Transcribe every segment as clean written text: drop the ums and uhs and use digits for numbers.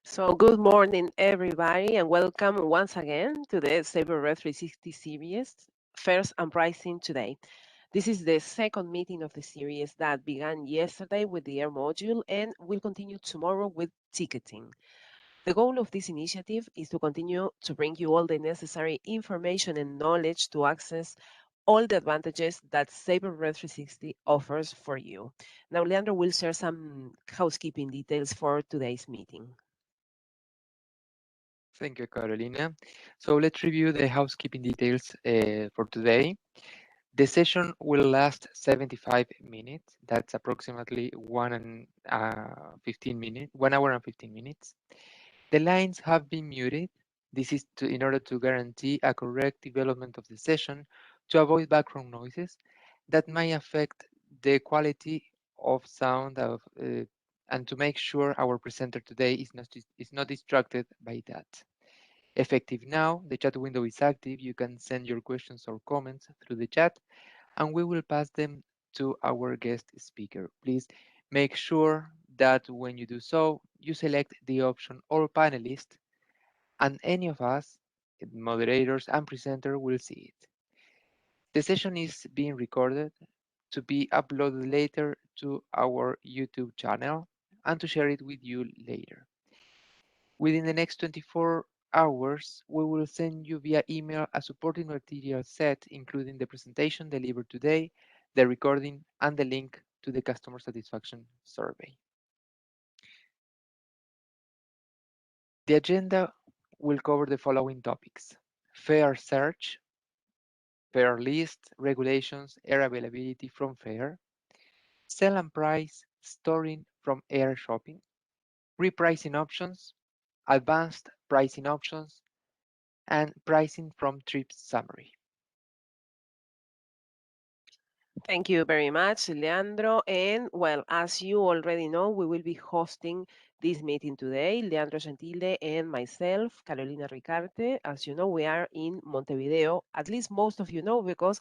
So good morning, everybody, and welcome once again to the Sabre Red 360 series, Fares and Pricing Today. This is the second meeting of the series that began yesterday with the air module and will continue tomorrow with ticketing. The goal of this initiative is to continue to bring you all the necessary information and knowledge to access all the advantages that Sabre Red 360 offers for you. Now, Leandro will share some housekeeping details for today's meeting. Thank you, Carolina. So let's review the housekeeping details for today. The session will last 75 minutes. That's approximately 1 hour and 15 minutes. The lines have been muted. This is in order to guarantee a correct development of the session to avoid background noises that may affect the quality of sound and to make sure our presenter today is not distracted by that. Effective now, the chat window is active. You can send your questions or comments through the chat, and we will pass them to our guest speaker. Please make sure that when you do so, you select the option All Panelists, and any of us, moderators and presenter, will see it. The session is being recorded to be uploaded later to our YouTube channel and to share it with you later. Within the next 24 hours, we will send you via email a supporting material set, including the presentation delivered today, the recording, and the link to the customer satisfaction survey. The agenda will cover the following topics: fare search, fare list, regulations, air availability from fare, sell and price storing from air shopping, repricing options, advanced pricing options, and pricing from trip summary. Thank you very much, Leandro. And well, as you already know, we will be hosting this meeting today, Leandro Gentile and myself, Carolina Ricarte. As you know, we are in Montevideo. At least most of you know, because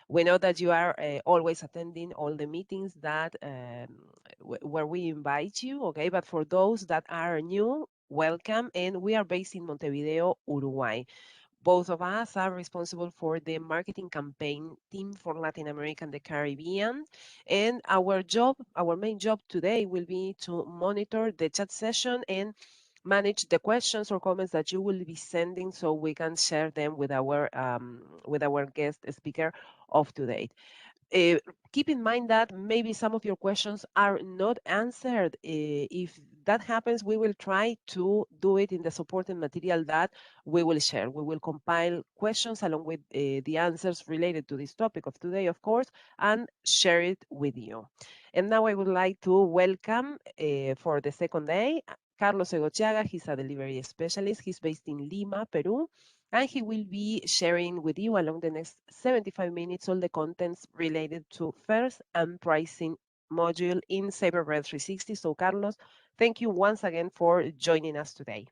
we know that you are always attending all the meetings that where we invite you. Okay, but for those that are new, welcome. And we are based in Montevideo, Uruguay. Both of us are responsible for the marketing campaign team for Latin America and the Caribbean. And our main job today will be to monitor the chat session and manage the questions or comments that you will be sending so we can share them with our guest speaker of today. Uh, Keep in mind that maybe some of your questions are not answered. If that happens, we will try to do it in the supporting material that we will share. We will compile questions along with the answers related to this topic of today, of course, and share it with you. And now I would like to welcome for the second day, Carlos Egochiaga. He's a delivery specialist. He's based in Lima, Peru, and he will be sharing with you along the next 75 minutes all the contents related to fares and pricing module in Sabre Red 360. So, Carlos, thank you once again for joining us today.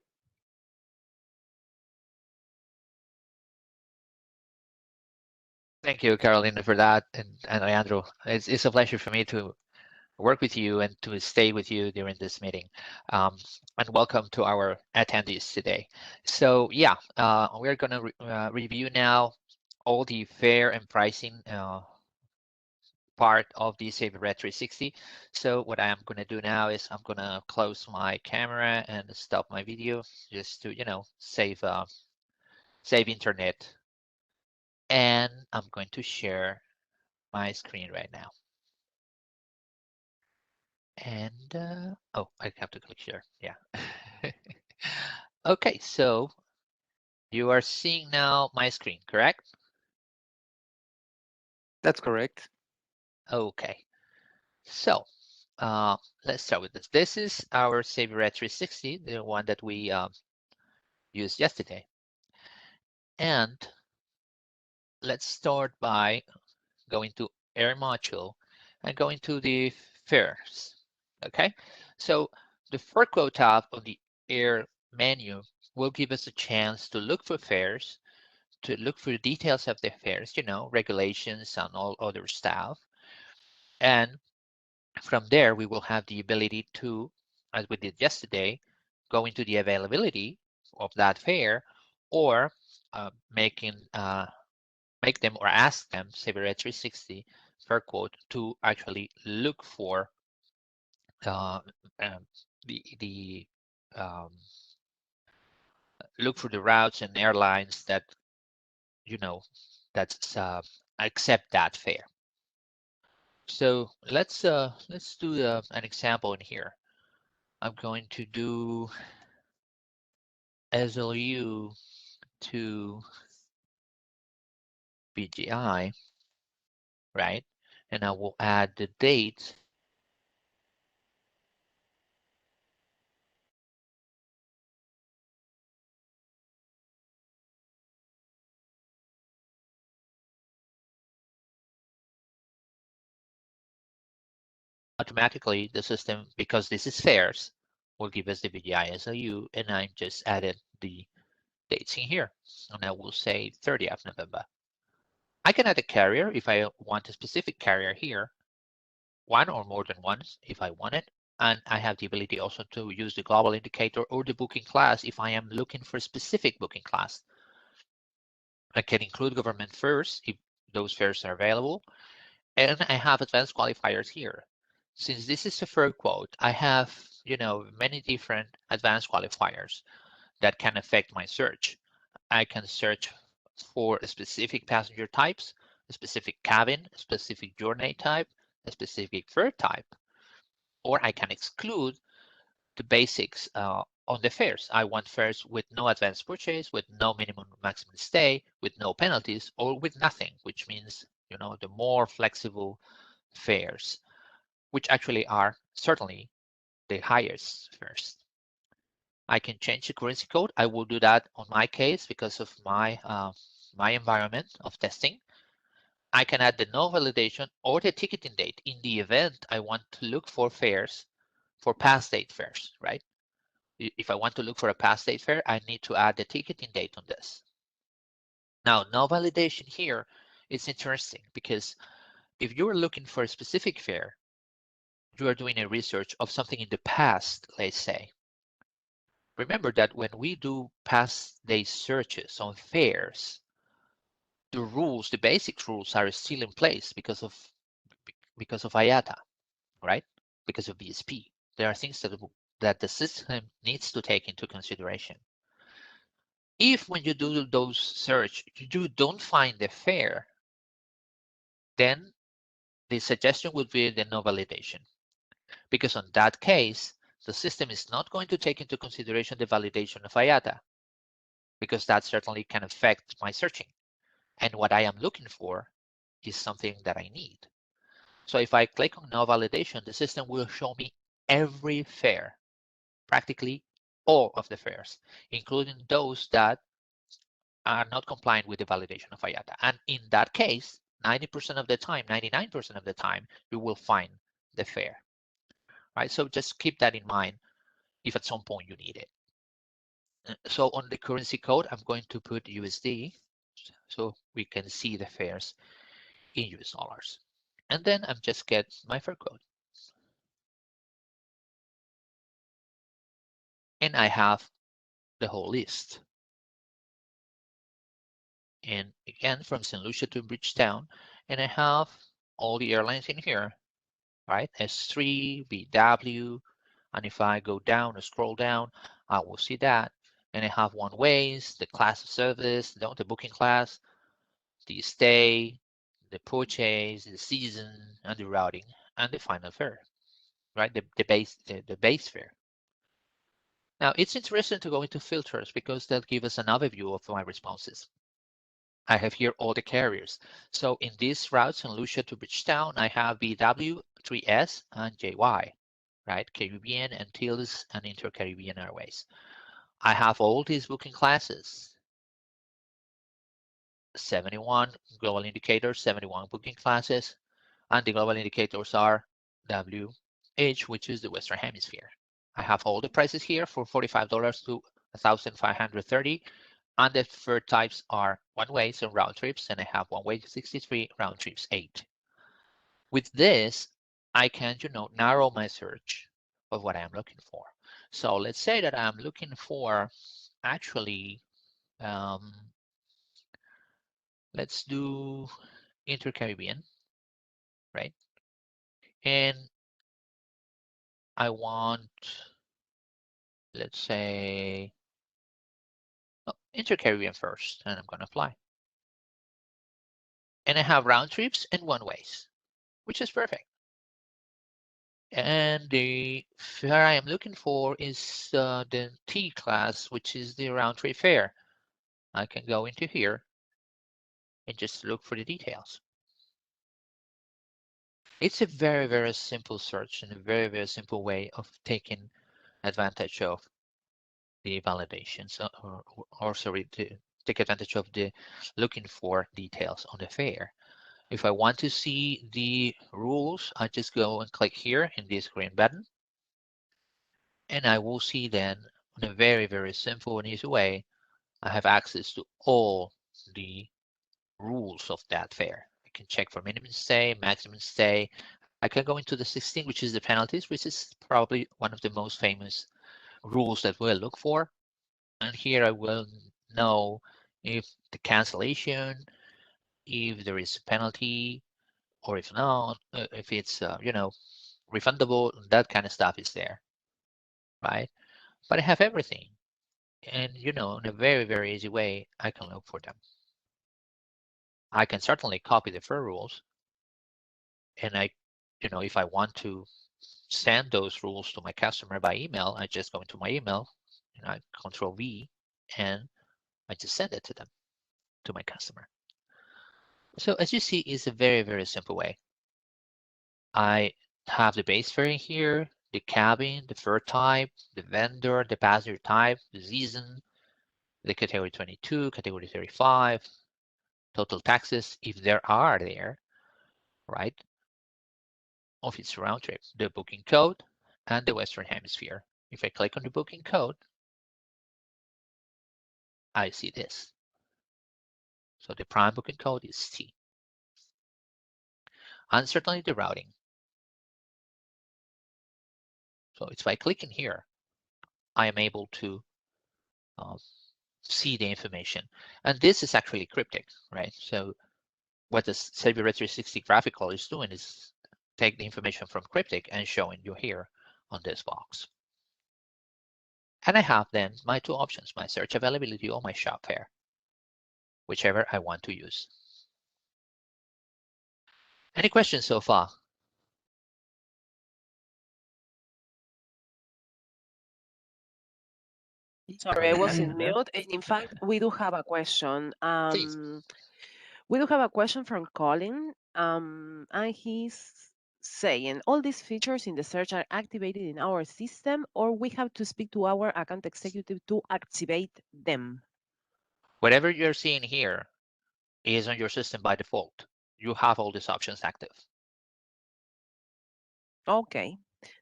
Thank you, Carolina, for that, and Leandro. It's a pleasure for me to work with you and to stay with you during this meeting. And welcome to our attendees today. So yeah, we're going to review now all the fare and pricing part of the Sabre Red 360. So what I'm going to do now is I'm going to close my camera and stop my video just to, save internet. And I'm going to share my screen right now. And oh, I have to click share. Yeah. Okay, so you are seeing now my screen, correct? That's correct. Okay, so let's start with this. This is our Sabre Red 360, the one that we used yesterday. And let's start by going to Air Module and going to the fares. Okay, so the fare quote tab on the Air menu will give us a chance to look for fares, to look for the details of the fares, regulations and all other stuff. And from there, we will have the ability to, as we did yesterday, go into the availability of that fare, or make them or ask them, Sabre Red 360 fare quote, to actually look for um, the um, look for the routes and airlines that that's accept that fare. So let's do an example in here. I'm going to do SLU to BGI, right? And I will add the date. Automatically, the system, because this is fares, will give us the BGI SLU, and I just added the dates in here. And I will say 30th November. I can add a carrier if I want a specific carrier here, one or more than once if I want it. And I have the ability also to use the global indicator or the booking class if I am looking for a specific booking class. I can include government fares if those fares are available. And I have advanced qualifiers here. Since this is a fare quote, I have, many different advanced qualifiers that can affect my search. I can search for specific passenger types, a specific cabin, a specific journey type, a specific fare type, or I can exclude the basics on the fares. I want fares with no advanced purchase, with no minimum maximum stay, with no penalties, or with nothing, which means, the more flexible fares, which actually are certainly the highest fares. I can change the currency code. I will do that on my case because of my environment of testing. I can add the no validation or the ticketing date in the event I want to look for fares for past date fares, right? If I want to look for a past date fare, I need to add the ticketing date on this. Now, no validation here is interesting because if you're looking for a specific fare, you are doing a research of something in the past, let's say. Remember that when we do past day searches on fares, the rules, the basic rules are still in place because of IATA, right? Because of BSP. There are things that the system needs to take into consideration. If when you do those search, you don't find the fare, then the suggestion would be the no validation. Because on that case, the system is not going to take into consideration the validation of IATA, because that certainly can affect my searching. And what I am looking for is something that I need. So if I click on no validation, the system will show me every fare, practically all of the fares, including those that are not compliant with the validation of IATA. And in that case, 90% of the time, 99% of the time, you will find the fare, right? So just keep that in mind if at some point you need it. So on the currency code, I'm going to put USD so we can see the fares in US dollars. And then I'm just get my fare code. And I have the whole list. And again, from St. Lucia to Bridgetown, and I have all the airlines in here, right? S3, BW, and if I go down or scroll down, I will see that. And I have one ways, the class of service, the booking class, the stay, the purchase, the season, and the routing, and the final fare, right? The base fare. Now it's interesting to go into filters because they'll give us an overview of my responses. I have here all the carriers. So in this route, St. Lucia to Bridgetown, I have BW, 3S, and JY, right? Caribbean, Antilles, and Inter-Caribbean Airways. I have all these booking classes. 71 global indicators, 71 booking classes, and the global indicators are WH, which is the Western Hemisphere. I have all the prices here for $45 to $1,530. And the fare types are one-ways and round trips, and I have one-way 63, round trips 8. With this, I can, narrow my search of what I'm looking for. So let's say that I'm looking for actually, let's do Inter-Caribbean, right? And I want, let's say, Inter-Caribbean first, and I'm going to apply. And I have round trips and one ways, which is perfect. And the fare I am looking for is the T class, which is the round trip fare. I can go into here and just look for the details. It's a very, very simple search and a very, very simple way of taking advantage of the validations or sorry, to take advantage of the looking for details on the fare. If I want to see the rules, I just go and click here in this green button, and I will see then in a very, very simple and easy way, I have access to all the rules of that fare. I can check for minimum stay, maximum stay. I can go into the 16, which is the penalties, which is probably one of the most famous rules that we'll look for. And here I will know if the cancellation, if there is a penalty, or if not, if it's refundable, that kind of stuff is there, right? But I have everything, and in a very, very easy way, I can look for them. I can certainly copy the fare rules, and if I want to send those rules to my customer by email, I just go into my email and I Control V, and I just send it to them, to my customer. So as you see, it's a very, very simple way. I have the base fare in here, the cabin, the fare type, the vendor, the passenger type, the season, the category 22, category 35, total taxes, if there are there, right? Of its round trip, the booking code, and the Western Hemisphere. If I click on the booking code, I see this. So the prime booking code is T. And certainly the routing. So it's by clicking here, I am able to see the information. And this is actually cryptic, right? So what the Sabre Red 360 graphical is doing is take the information from cryptic and showing you here on this box. And I have then my two options, my search availability or my shop fare, whichever I want to use. Any questions so far? Sorry, I was in Leandro. mute. And in fact, we do have a question. Please. We do have a question from Colin, and he's saying all these features in the search are activated in our system, or we have to speak to our account executive to activate them. Whatever you're seeing here is on your system by default. You have all these options active. Okay.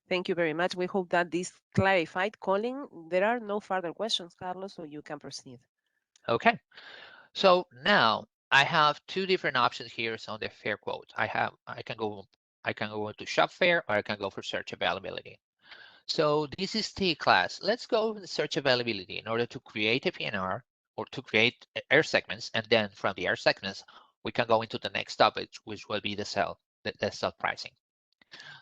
Thank you very much. We hope that this clarified, Colin. There are no further questions, Carlos, so you can proceed. Okay. So now I have two different options here on the fare quote. I can go to shop fare, or I can go for search availability. So this is T class. Let's go with search availability in order to create a PNR or to create air segments, and then from the air segments we can go into the next topic, which will be the sell pricing.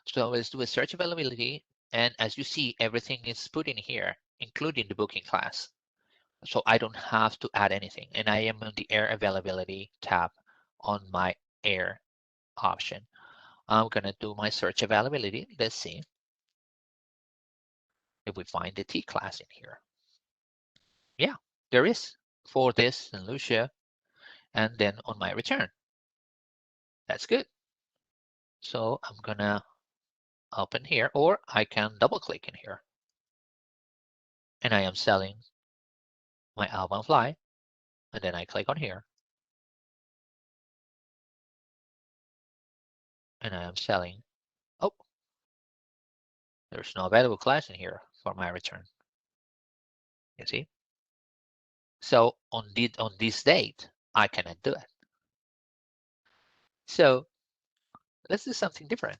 So let's do a search availability, and as you see, everything is put in here, including the booking class. So I don't have to add anything, and I am on the air availability tab on my air option. I'm gonna do my search availability. Let's see if we find the T class in here. Yeah, there is for this and Lucia, and then on my return. That's good. So I'm gonna open here, or I can double click in here, and I am selling my Outbound fly, and then I click on here, and I am selling. Oh, there's no available class in here for my return. You see? So on this date, I cannot do it. So let's do something different.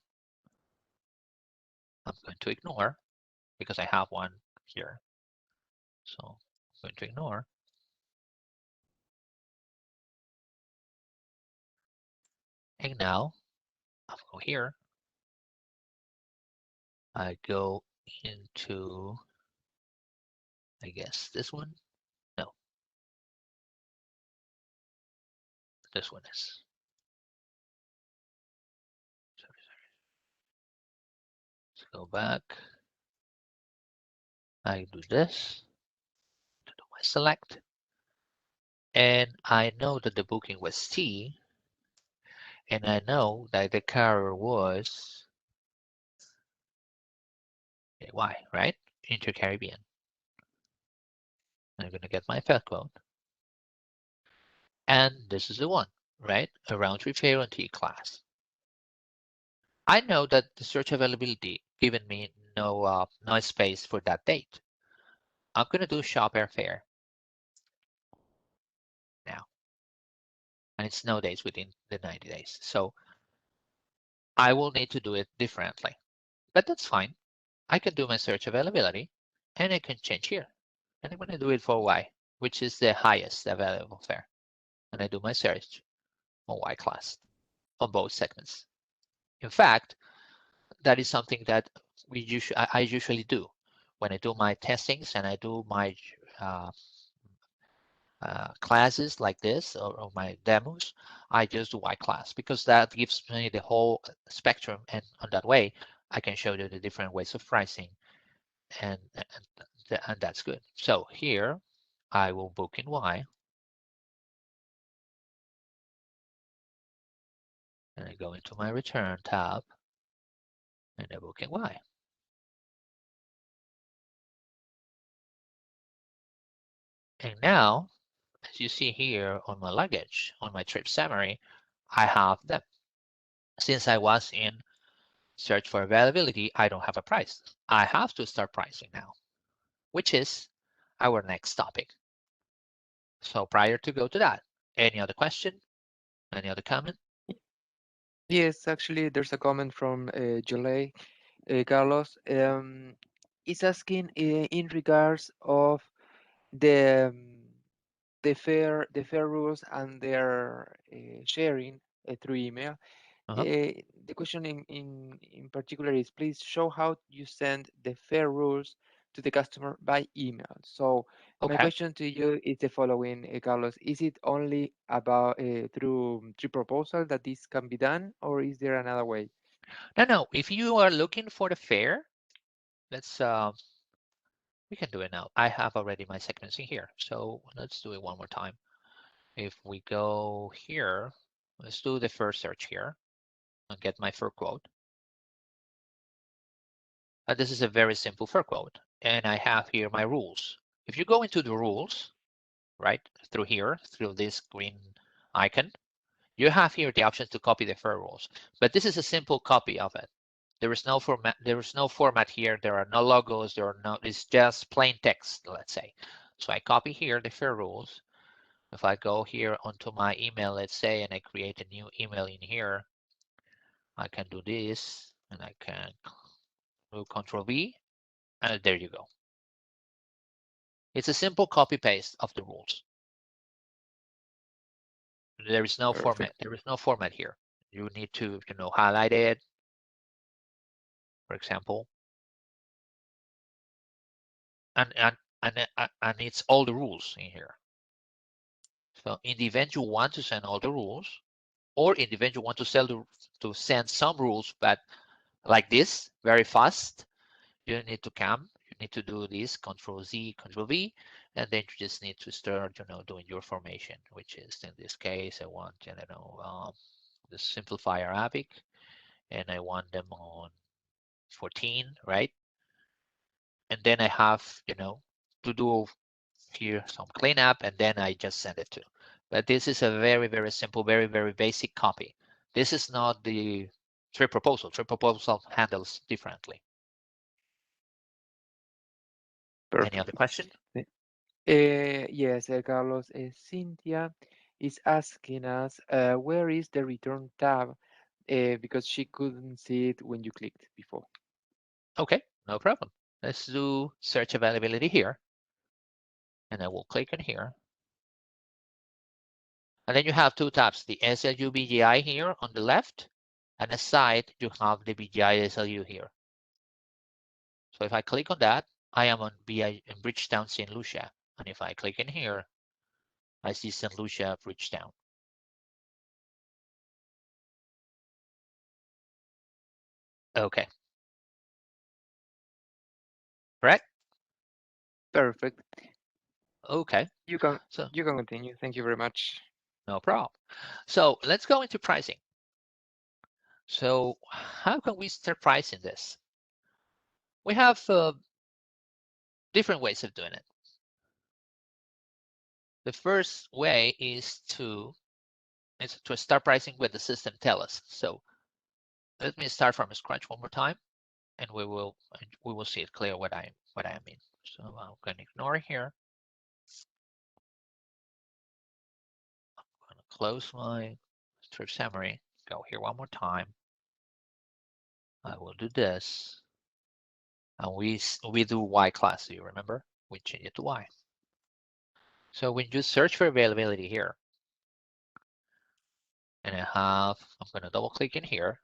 I'm going to ignore because I have one here. So I'm going to ignore. And now I'll go here. I go into, I guess, this one. No, this one is. Sorry. Let's go back. I do this to do my select. And I know that the booking was T. And I know that the carrier was Y, right? Inter-Caribbean. I'm going to get my fare code. And this is the one, right? A round-trip fare on T class. I know that the search availability given me no space for that date. I'm going to do shop airfare now. And it's no days within the 90 days. So I will need to do it differently. But that's fine. I can do my search availability and I can change here. And I'm going to do it for Y, which is the highest available fare. And I do my search on Y class on both segments. In fact, that is something that I usually do when I do my testings and I do my classes like this or my demos. I just do Y class because that gives me the whole spectrum, and on that way I can show you the different ways of pricing, and that's good. So here I will book in Y, and I go into my return tab and I book in Y. And now, as you see here on my luggage, on my trip summary, I have them. Since I was in search for availability, I don't have a price. I have to start pricing now, which is our next topic. So prior to go to that, any other question? Any other comment? Yes, actually, there's a comment from Jolay Carlos. Is asking in regards of the the fair rules and their sharing through email. Uh-huh. The question in particular is, please show how you send the fair rules to the customer by email. So my Okay. question to you is the following, Carlos. Is it only about through proposal that this can be done, or is there another way? No. If you are looking for the fare, let's we can do it now. I have already my sequencing here, so let's do it one more time. If we go here, let's do the first search here and get my fare quote. This is a very simple fare quote, and I have here my rules. If you go into the rules, right, through here, through this green icon, you have here the option to copy the fare rules. But this is a simple copy of it. There is no format. There is no format here. There are no logos. There are no. It's just plain text. Let's say. So I copy here the fare rules. If I go here onto my email, let's say, and I create a new email in here, I can do this, and I can do Control V, and there you go. It's a simple copy paste of the rules. There is no format. Perfect. There is no format here. You need to, highlight it, for example, and it's all the rules in here. So in the event you want to send all the rules, or in the event you want to send some rules, but like this, very fast, you need to come. You need to do this Control Z, Control V, and then you just need to start, doing your formation, which is in this case, I want, the simplify Arabic, and I want them on 14, right? And then I have, to do here some cleanup, and then I just send it to. But this is a very, very simple, very, very basic copy. This is not the trip proposal. Trip proposal handles differently. Any other Perfect. question? Yes, Carlos. Cynthia is asking us where is the return tab because she couldn't see it when you clicked before. Okay, no problem. Let's do search availability here. And I will click on here. And then you have two tabs, the SLU BGI here on the left, and aside you have the BGI SLU here. So if I click on that, I am on BI in Bridgetown, St. Lucia. And if I click in here, I see St. Lucia, Bridgetown. Okay. Correct? Perfect. Okay. You can So you can continue. Thank you very much. no problem. So let's go into pricing. So how can we start pricing this? We have different ways of doing it. The first way is to start pricing with the system tell us. So let me start from scratch one more time, and we will see it clear what I mean. So I'm going to ignore here. I'm going to close my trip summary. Go here one more time. I will do this, and we do Y class. Do you remember? We change it to Y. So when you search for availability here, and I'm going to double click in here.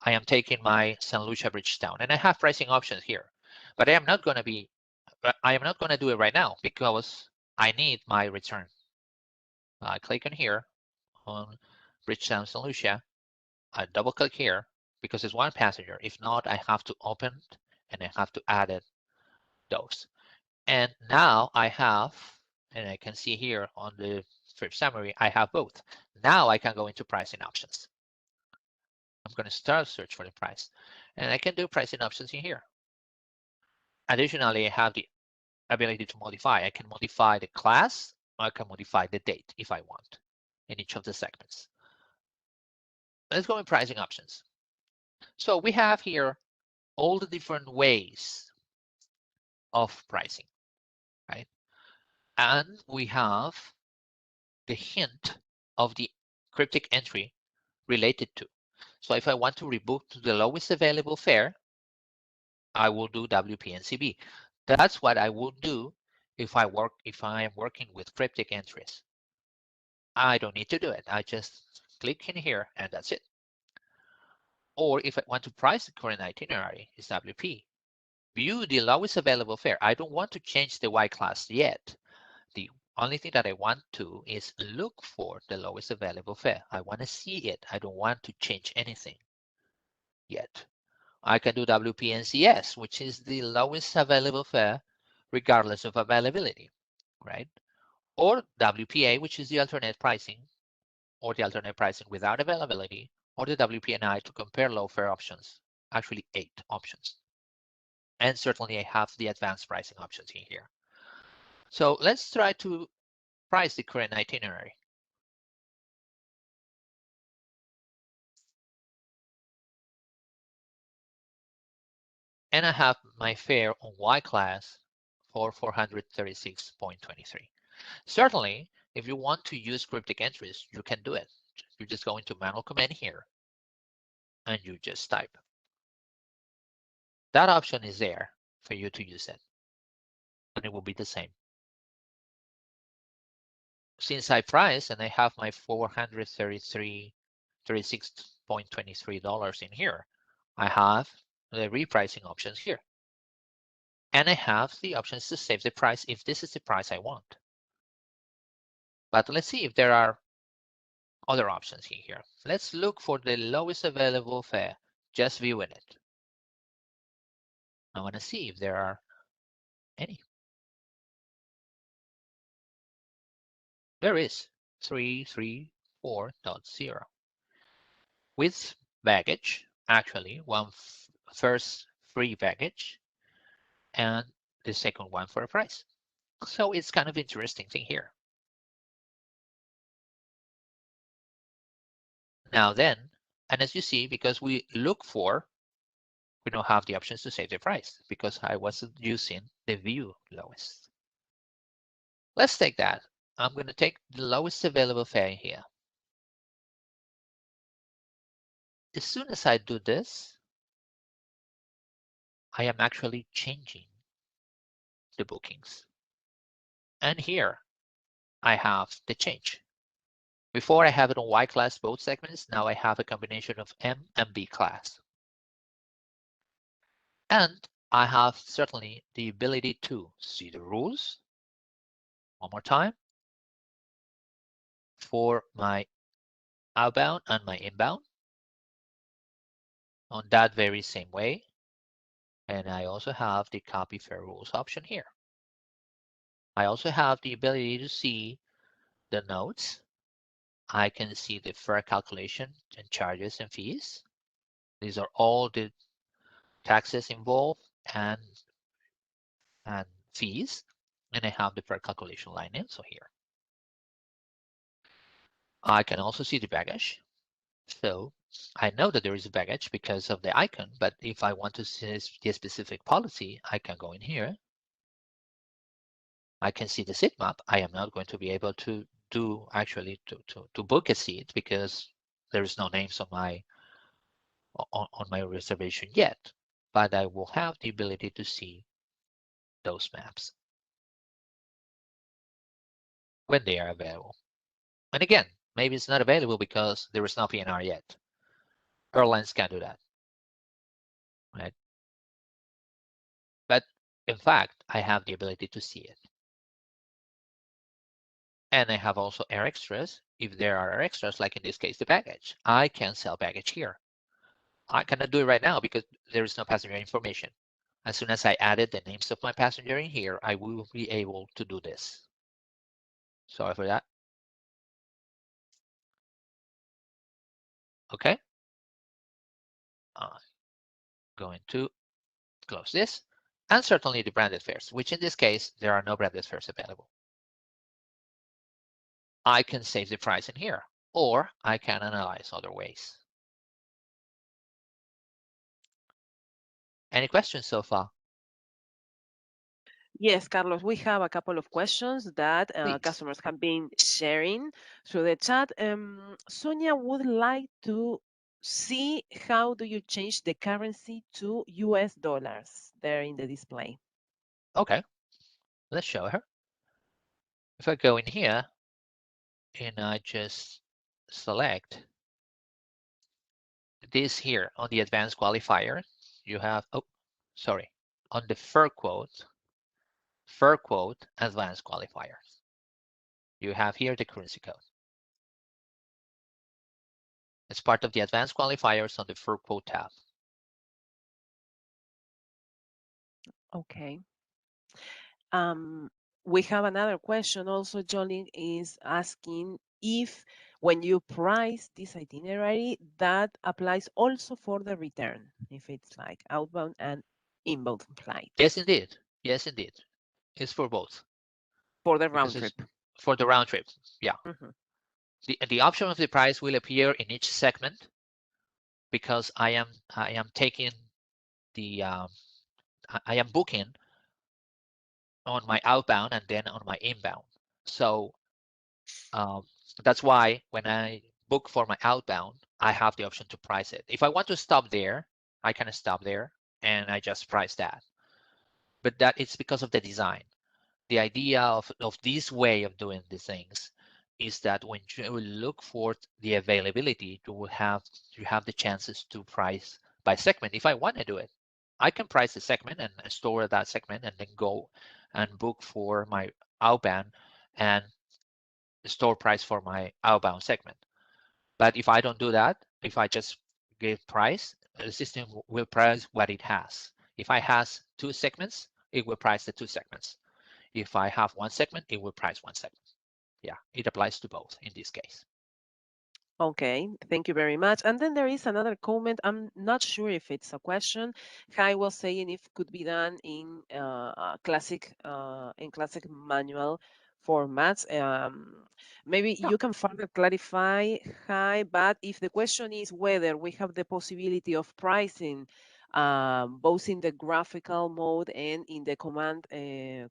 I am taking my St. Lucia Bridgetown, and I have pricing options here, but I am not going to do it right now because I need my return. I click on here on Bridgetown, St. Lucia. I double click here because it's one passenger. If not, I have to open it and I have to add it those. And now I have, and I can see here on the trip summary, I have both. Now I can go into pricing options. I'm going to start search for the price, and I can do pricing options in here. Additionally, I have the ability to modify. I can modify the class, or I can modify the date if I want in each of the segments. Let's go in pricing options. So we have here all the different ways of pricing, right? And we have the hint of the cryptic entry related to. So if I want to rebook to the lowest available fare, I will do WPNCB. That's what I will do if I am working with cryptic entries. I don't need to do it. I just click in here and that's it. Or if I want to price the current itinerary, it's WP. View the lowest available fare. I don't want to change the Y class yet. The only thing that I want to is look for the lowest available fare. I want to see it. I don't want to change anything yet. I can do WPNCS, which is the lowest available fare regardless of availability, right? Or WPA, which is the alternate pricing, or the alternate pricing without availability, or the WPNI to compare low fare options, actually 8 options. And certainly I have the advanced pricing options in here. So let's try to price the current itinerary. And I have my fare on Y class for 436.23. Certainly, if you want to use cryptic entries, you can do it. You just go into manual command here and you just type. That option is there for you to use it. And it will be the same. Since I price and I have my $436.23 in here, I have the repricing options here. And I have the options to save the price if this is the price I want. But let's see if there are other options in here. Let's look for the lowest available fare, just viewing it. I want to see if there are any. There is 334.0. With baggage, actually, first free baggage, and the second one for a price. So it's kind of interesting thing here. Now then, and as you see, because we look for, we don't have the options to save the price because I wasn't using the view lowest. Let's take that. I'm going to take the lowest available fare here. As soon as I do this, I am actually changing the bookings. And here I have the change. Before I have it on Y class both segments, now I have a combination of M and B class. And I have certainly the ability to see the rules one more time for my outbound and my inbound on that very same way. And I also have the copy fair rules option here. I also have the ability to see the notes. I can see the fair calculation and charges and fees. These are all the taxes involved and fees. And I have the fair calculation line also here. I can also see the baggage. So I know that there is a baggage because of the icon, but if I want to see the specific policy, I can go in here. I can see the seat map. I am not going to be able to do actually to book a seat because there is no names on my reservation yet, but I will have the ability to see those maps when they are available. And again, maybe it's not available because there is no PNR yet. Airlines can do that, right? But in fact, I have the ability to see it. And I have also air extras. If there are air extras, like in this case, the baggage, I can sell baggage here. I cannot do it right now because there is no passenger information. As soon as I added the names of my passenger in here, I will be able to do this. Sorry for that. Okay. I'm going to close this. And certainly the branded fares, which in this case, there are no branded fares available. I can save the price in here, or I can analyze other ways. Any questions so far? Yes, Carlos, we have a couple of questions that Please. customers have been sharing through the chat. Sonia would like to see how do you change the currency to US dollars there in the display. Okay, let's show her. If I go in here and I just select this here on the advanced qualifier, you have, oh, sorry, on the fur quote, advanced qualifiers. You have here the currency code. It's part of the advanced qualifiers on the fur quote tab. Okay. We have another question also. Jolene is asking if when you price this itinerary, that applies also for the return, if it's like outbound and inbound flights. Yes, indeed. Yes, indeed. It's for both. For the Because round it's trip. for the round trip. Yeah. Mhm. The option of the price will appear in each segment because I am taking the I am booking on my outbound and then on my inbound. So um, that's why when I book for my outbound, I have the option to price it. If I want to stop there, I can stop there and I just price that. But that it's because of the design. The idea of this way of doing the things is that when you look for the availability, you have the chances to price by segment. If I want to do it, I can price the segment and store that segment and then go and book for my outbound and store price for my outbound segment. But if I don't do that, if I just give price, the system will price what it has. If I has two segments, it will price the two segments. If I have one segment, it will price one segment. Yeah, it applies to both in this case. Okay, thank you very much. And then there is another comment. I'm not sure if it's a question. Kai was saying if could be done in classic manual formats. Maybe Yeah. you can further clarify, Kai. But if the question is whether we have the possibility of pricing both in the graphical mode and in the command and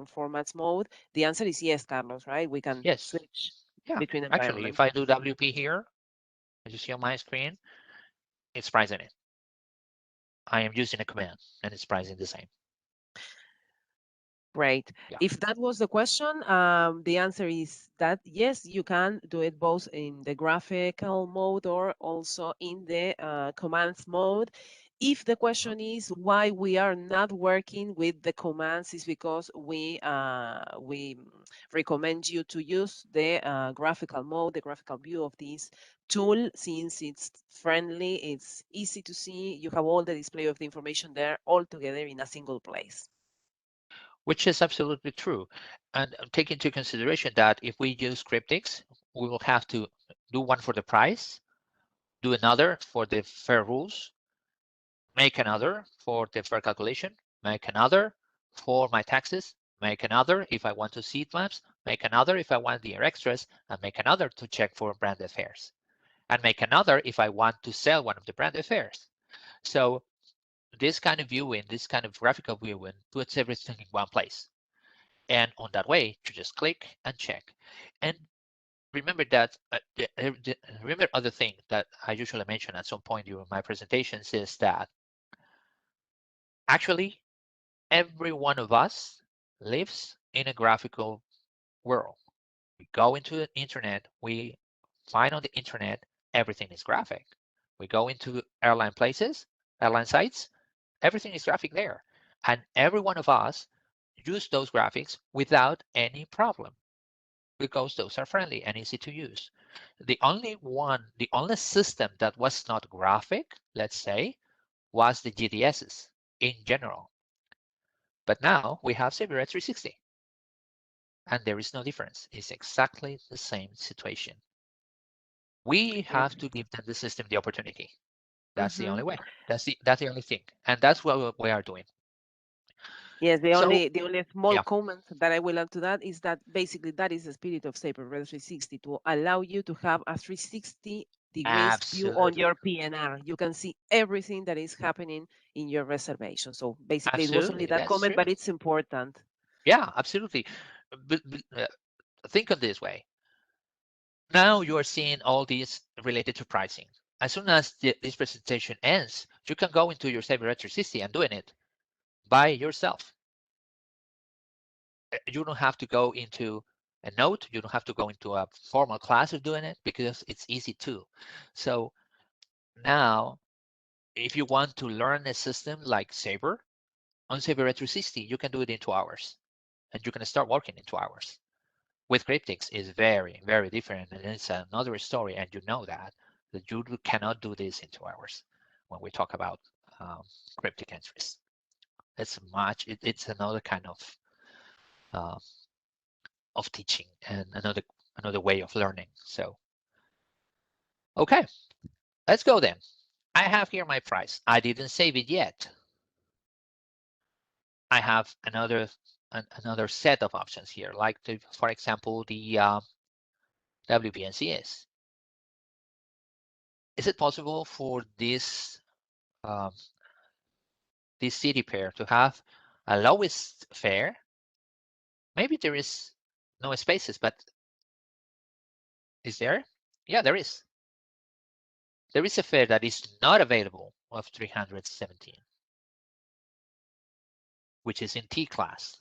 formats mode, the answer is yes, Carlos. Right? We can Yes. switch Yeah. between Actually, if environments. I do WP here, as you see on my screen, it's pricing it. I am using a command and it's pricing the same. Great. Yeah. If that was the question, the answer is that yes, you can do it both in the graphical mode or also in the commands mode. If the Mhm. question is why we are not working with the commands, is because we recommend you to use the graphical mode, the graphical view of this tool, since it's friendly, it's easy to see. You have all the display of the information there all together in a single place. Which is absolutely true. And take into consideration that if we use cryptics, we will have to do one for the price, do another for the fair rules, make another for the fair calculation, make another for my taxes, make another if I want to see heat maps, make another if I want the extras, and make another to check for branded fares, and make another if I want to sell one of the branded fares. So this kind of viewing, this kind of graphical viewing puts everything in one place. And on that way, you just click and check. And remember that, remember other thing that I usually mention at some point during my presentations is that actually every one of us lives in a graphical world. We go into the internet, we find on the internet, everything is graphic. We go into airline sites, everything is graphic there. And every one of us use those graphics without any problem because those are friendly and easy to use. The only system that was not graphic, let's say, was the GDSs in general. But now we have Sabre Red 360 and there is no difference. It's exactly the same situation. We have to give them the system the opportunity. That's the Mm-hmm. only way. That's the only thing. And that's what we are doing. Yes, the So only small yeah, comment that I will add to that is that basically that is the spirit of Sabre Red 360, to allow you to have a 360 degrees view on absolutely. your PNR. You can see everything that is happening in your reservation. So basically it was only Absolutely. that That's comment, true. but it's important. Yeah, absolutely. Think of this way. Now you are seeing all these related to pricing. As soon as this presentation ends, you can go into your Sabre Red 360 and doing it by yourself. You don't have to go into a note. You don't have to go into a formal class of doing it because it's easy too. So now, if you want to learn a system like Sabre on Sabre Red 360, you can do it in 2 hours, and you can start working in 2 hours. With cryptics is very, very different, and it's another story, and you know that you cannot do this in 2 hours when we talk about um, cryptic entries. It's another kind uh, of teaching and another way of learning. So okay, let's go then. I have here my price. I didn't save it yet. I have another set of options here, like for example the WBNCS. Is it possible for um, this city pair to have a lowest fare? Maybe there is no spaces, but is there? Yeah, there is. There is a fare that is not available of 317, which is in T class.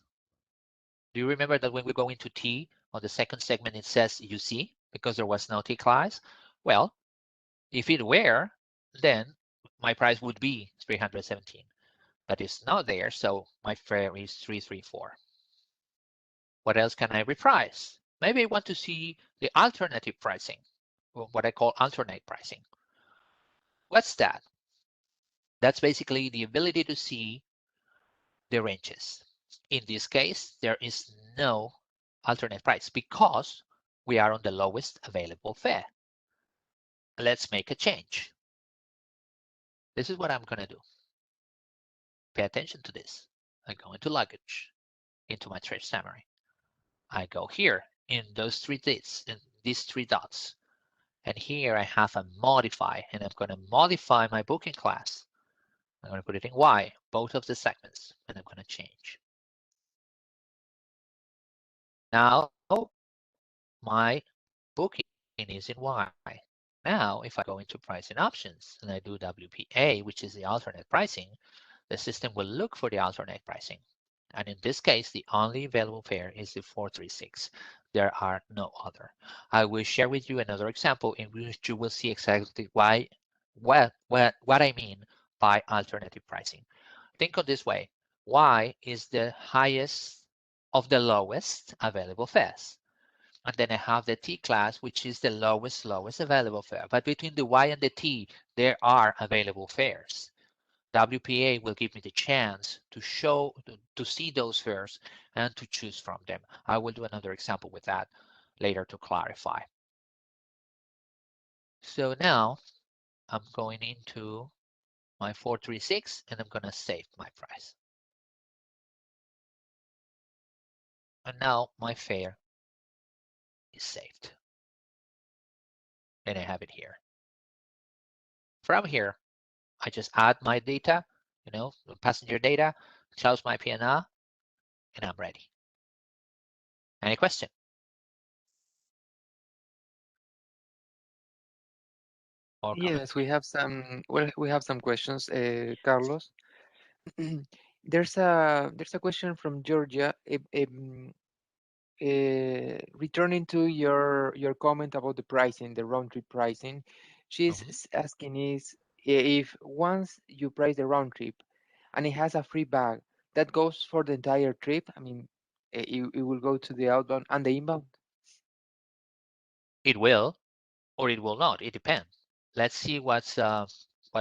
Do you remember that when we go into T on the second segment, it says UC because there was no T class? Well, if it were, then my price would be 317, but it's not there, so my fare is 334. What else can I reprice? Maybe I want to see the alternative pricing, or what I call alternate pricing. What's that? That's basically the ability to see the ranges. In this case, there is no alternate price because we are on the lowest available fare. Let's make a change. This is what I'm going to do. Pay attention to this. I go into luggage, into my trade summary. I go here in those in these three dots. And here I have a modify, and I'm going to modify my booking class. I'm going to put it in Y, both of the segments, and I'm going to change. Now my booking is in Y. now, if I go into pricing options and I do WPA, which is the alternate pricing, the system will look for the alternate pricing. And in this case, the only available fare is the 436. There are no other. I will share with you another example in which you will see exactly what I mean by alternative pricing. Think of this way. Y is the highest of the lowest available fares. And then I have the T class, which is the lowest available fare. But between the Y and the T, there are available fares. WPA will give me the chance to see those fares and to choose from them. I will do another example with that later to clarify. So now I'm going into my 436 and I'm going to save my price. And now my fare is saved. And I have it here. From here, I just add my data, passenger data, close my PNR, and I'm ready. Any question? Or comment? Yes, we have some. Well, we have some questions, Carlos. There's a question from Georgia. Returning to your comment about the pricing, the round trip pricing, she's Mhm. asking is if once you price the round trip and it has a free bag, that goes for the entire trip. I mean, it will go to the outbound and the inbound. It will or it will not. It depends. Let's see what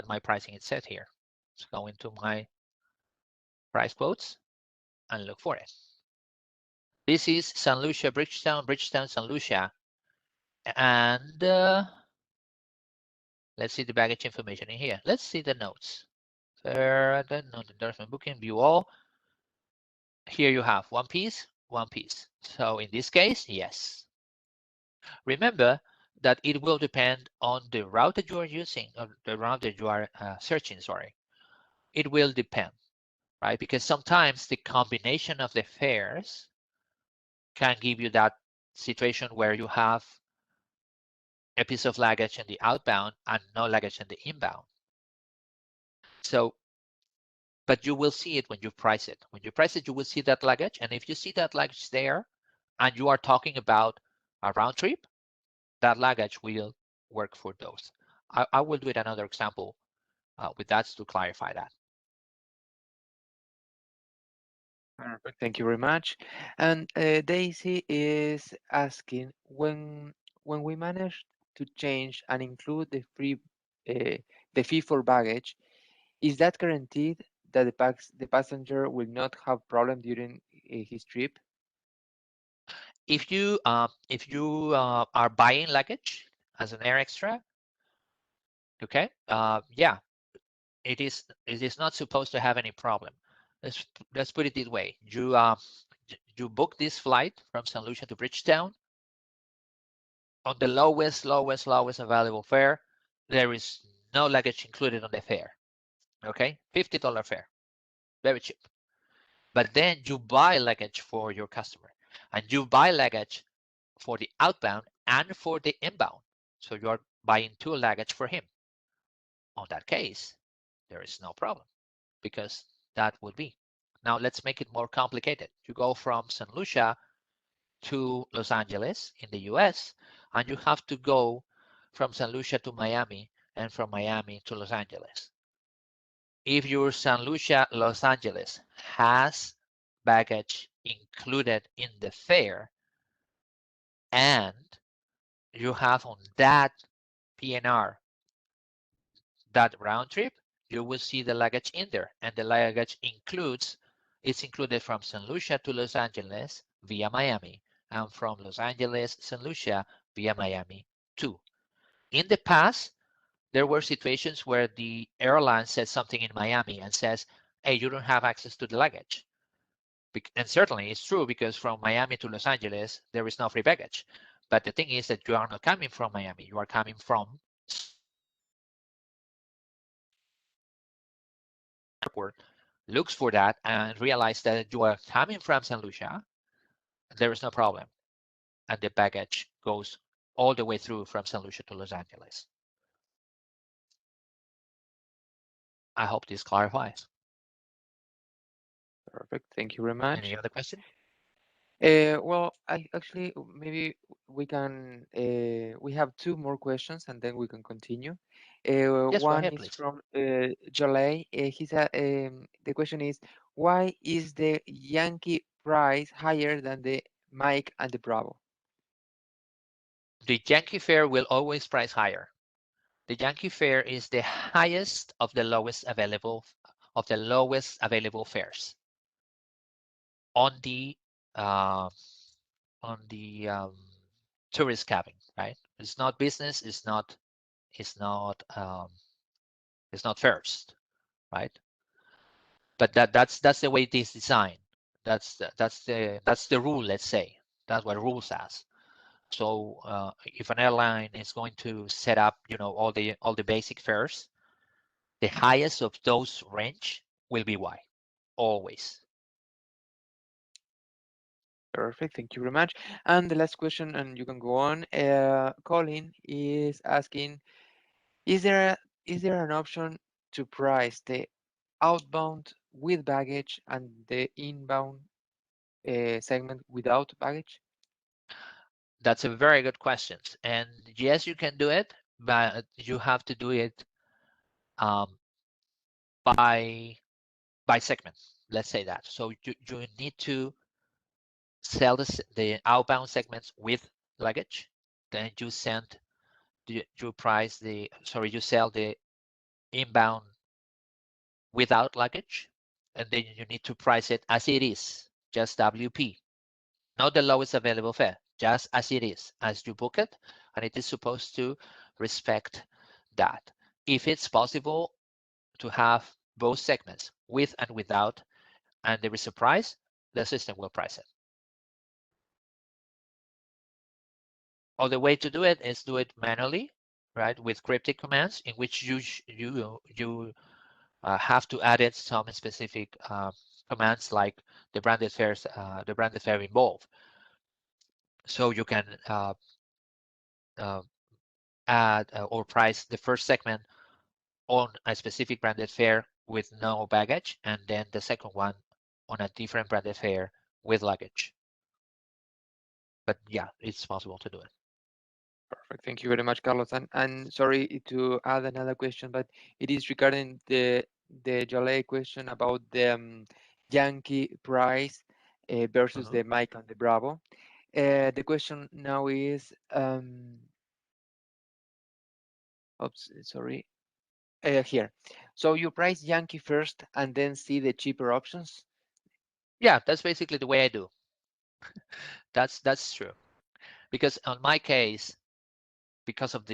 my pricing is set here. Let's go into my price quotes and look for it. This is San Lucia, Bridgetown, San Lucia. And let's see the baggage information in here. Let's see the notes. Note endorsement booking, view all. Here you have one piece, one piece. So in this case, yes. Remember that it will depend on the route that you are using, or the route that you are searching, sorry. It will depend, right? Because sometimes the combination of the fares can give you that situation where you have a piece of luggage in the outbound and no luggage in the inbound. So, but you will see it when you price it. When you price it, you will see that luggage. And if you see that luggage there and you are talking about a round trip, that luggage will work for those. I will do it another example with that to clarify that. Perfect. Thank you very much. And Daisy is asking when we manage to change and include uh, the fee for baggage, is that guaranteed that the passenger will not have problem during his trip? If you are buying luggage as an air extra, okay, yeah, it is not supposed to have any problem. Let's put it this way: you book this flight from St. Lucia to Bridgetown on the lowest available fare. There is no luggage included on the fare. Okay, $50 fare, very cheap. But then you buy luggage for your customer, and you buy luggage for the outbound and for the inbound. So you're buying two luggage for him. On that case, there is no problem because that would be. Now let's make it more complicated. You go from St. Lucia to Los Angeles in the US, and you have to go from St. Lucia to Miami and from Miami to Los Angeles. If your St. Lucia, Los Angeles has baggage included in the fare and you have on that PNR that round trip, you will see the luggage in there, and the luggage it's included from St. Lucia to Los Angeles via Miami, and from Los Angeles, St. Lucia via Miami too. In the past, there were situations where the airline said something in Miami and says, hey, you don't have access to the luggage. And certainly it's true because from Miami to Los Angeles, there is no free baggage. But the thing is that you are not coming from Miami, you are coming from airport, looks for that and realize that you are coming from St. Lucia, there is no problem. And the baggage goes all the way through from St. Lucia to Los Angeles. I hope this clarifies. Perfect. Thank you very much. Any other question? Well, I actually maybe we can we have two more questions and then we can continue. Yes, go One ahead, is please. from Jolay. The question is, why is the Yankee price higher than the Mike and the Bravo? The Yankee fare will always price higher. The Yankee fare is the highest of the lowest available fares on the uh, tourist cabin, right? It's not business. It's not um, it's not first, right? But that's the way it is designed. That's the rule. Let's say that's what rule says. So if an airline is going to set up, all the basic fares, the highest of those range will be Y, always. Perfect. Thank you very much. And the last question, and you can go on. Colin is asking, is there is there an option to price the outbound with baggage and the inbound segment without baggage? That's a very good question. And yes, you can do it, but you have to do it um, by segment. Let's say that. So you need to sell the outbound segments with luggage. Then you sell the inbound without luggage, and then you need to price it as it is, just WP, not the lowest available fare, just as it is, as you book it, and it is supposed to respect that. If it's possible to have both segments, with and without, and there is a price, the system will price it. Other way to do it is do it manually, right, with cryptic commands in which you have to add in some specific commands like the branded fare involved. So you can uh, add or price the first segment on a specific branded fare with no baggage, and then the second one on a different branded fare with luggage. But yeah, it's possible to do it. Perfect. Thank you very much, Carlos. And sorry to add another question, but it is regarding the Jolay question about the Yankee price versus Uh-huh. the Mike and the Bravo. The question now is, oops, sorry, here. So you price Yankee first and then see the cheaper options? Yeah, that's basically the way I do. That's true. Because on my case, because of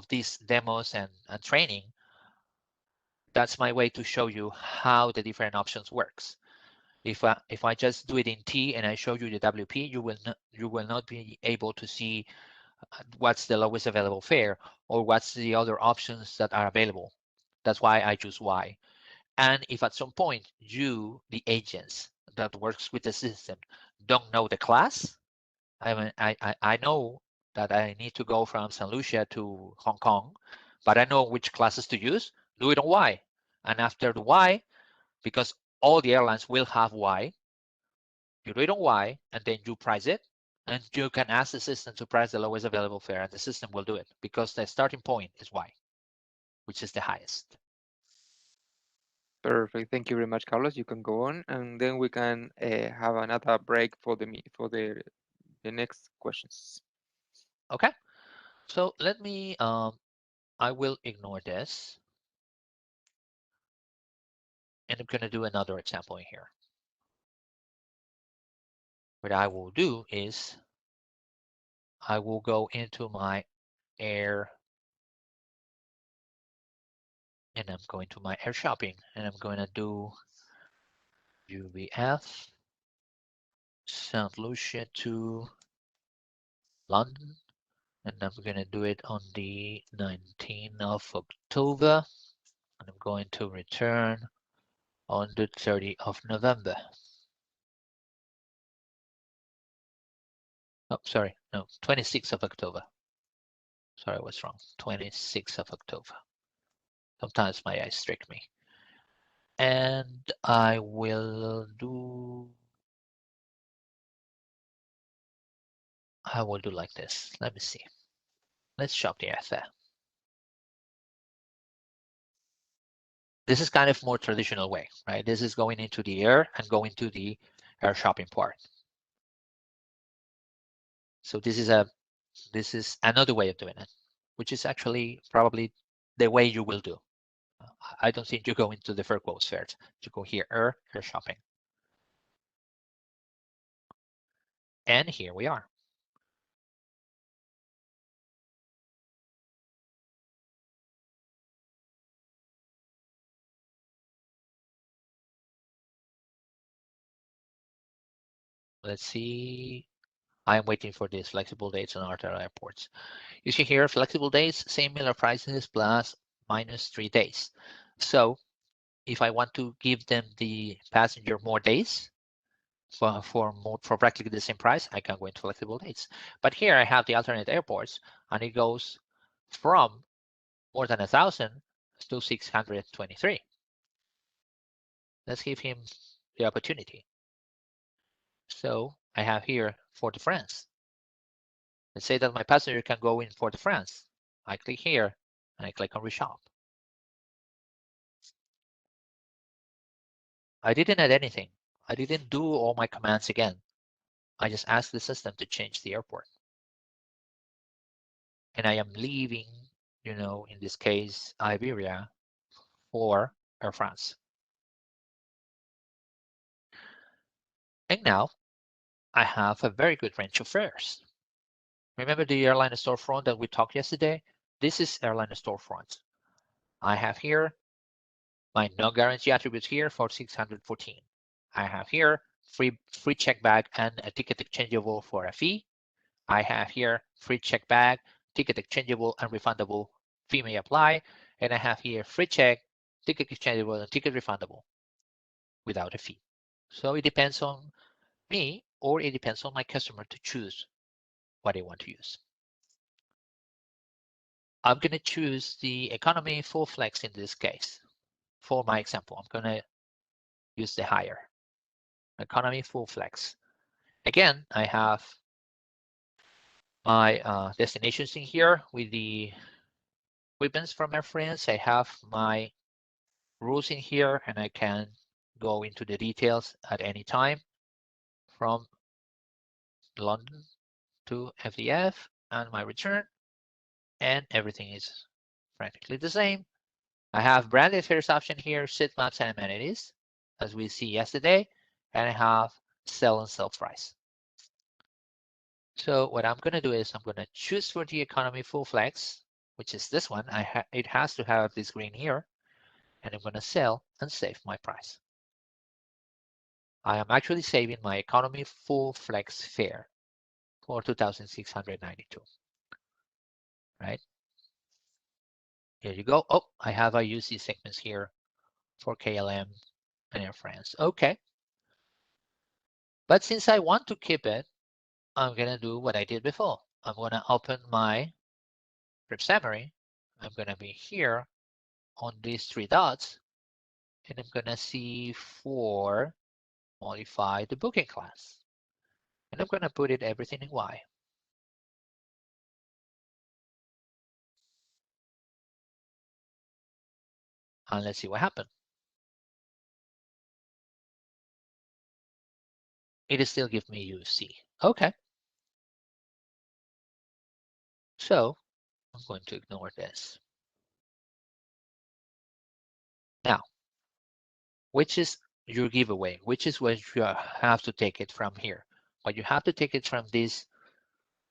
these demos and training, that's my way to show you how the different options works. If I just do it in T and I show you the WP, you will not be able to see what's the lowest available fare or what's the other options that are available. That's why I choose Y. And if at some point you, the agents that works with the system, don't know the class, I mean, I know that I need to go from St. Lucia to Hong Kong, but I know which classes to use. Do it on Y, and after the Y, because all the airlines will have Y, you do it on Y, and then you price it, and you can ask the system to price the lowest available fare, and the system will do it because the starting point is Y, which is the highest. Perfect. Thank you very much, Carlos. You can go on, and then we can have another break for the next questions. Okay, so let me. I will ignore this, and I'm going to do another example in here. What I will do is I will go into my air and I'm going to my air shopping and I'm going to do UVF St. Lucia to London, and I'm going to do it on the 19th of October, and I'm going to return on the 30th of November. Oh, sorry, no, 26th of October. Sorry, I was wrong. 26th of October. Sometimes my eyes trick me. And I will do like this. Let me see. Let's shop the FF. This is kind of more traditional way, right? This is going into the air and going to the air shopping part. So this is another way of doing it, which is actually probably the way you will do. I don't think you go into the fair quotes first. You go here, air shopping. And here we are. Let's see. I'm waiting for these flexible dates on Arthur airports. You see here, flexible days, same Miller prices plus minus 3 days. So if I want to give them the passenger more days for practically the same price, I can go into flexible dates. But here I have the alternate airports, and it goes from more than 1,000 to 623. Let's give him the opportunity. So I have here for the France. Let's say that my passenger can go in for the France. I click here and I click on reshop. I didn't add anything. I didn't do all my commands again. I just asked the system to change the airport. And I am leaving, in this case, Iberia for Air France. And now I have a very good range of fares. Remember the airline storefront that we talked yesterday? This is airline storefront. I have here my no-guarantee attributes here for 614. I have here free check bag and a ticket exchangeable for a fee. I have here free check bag, ticket exchangeable and refundable, fee may apply. And I have here free check, ticket exchangeable and ticket refundable without a fee. So it depends on me, or it depends on my customer to choose what they want to use. I'm going to choose the economy full flex in this case. For my example, I'm going to use the higher economy full flex. Again, I have my destinations in here with the weapons from Air France. I have my rules in here, and I can go into the details at any time from London to FDF and my return, and everything is practically the same. I have branded fares option here, seat maps and amenities, as we see yesterday, and I have sell and sell price. So what I'm going to do is I'm going to choose for the economy full flex, which is this one. It has to have this green here, and I'm going to sell and save my price. I am actually saving my economy full flex fare for 2,692. Right? Here you go. Oh, I have a UC segments here for KLM and Air France. Okay. But since I want to keep it, I'm going to do what I did before. I'm going to open my trip summary. I'm going to be here on these 3 dots, and I'm going to see for modify the booking class. And I'm going to put it everything in Y. And let's see what happened. It still gives me UC. Okay. So I'm going to ignore this. Now, which is your giveaway? Which is what you have to take it from here? What you have to take it from this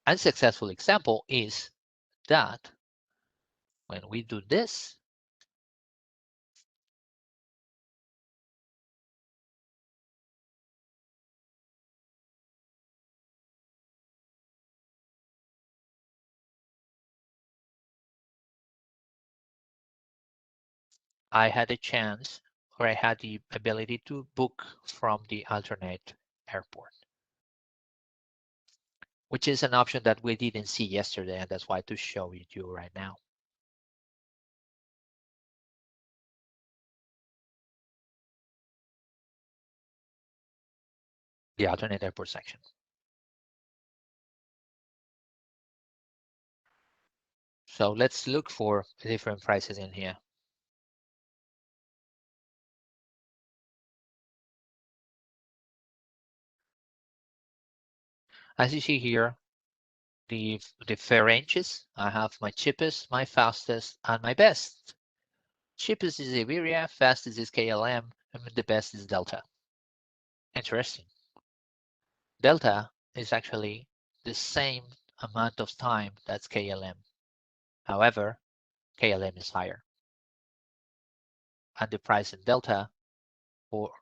unsuccessful example is that when we do this, I had a chance, or I had the ability to book from the alternate airport, which is an option that we didn't see yesterday, and that's why to show it you right now. the alternate airport section. So let's look for different prices in here. As you see here, the fare ranges, I have my cheapest, my fastest, and my best. Cheapest is Iberia, fastest is KLM, and the best is Delta. Interesting. Delta is actually the same amount of time that's KLM. However, KLM is higher. And the price in Delta for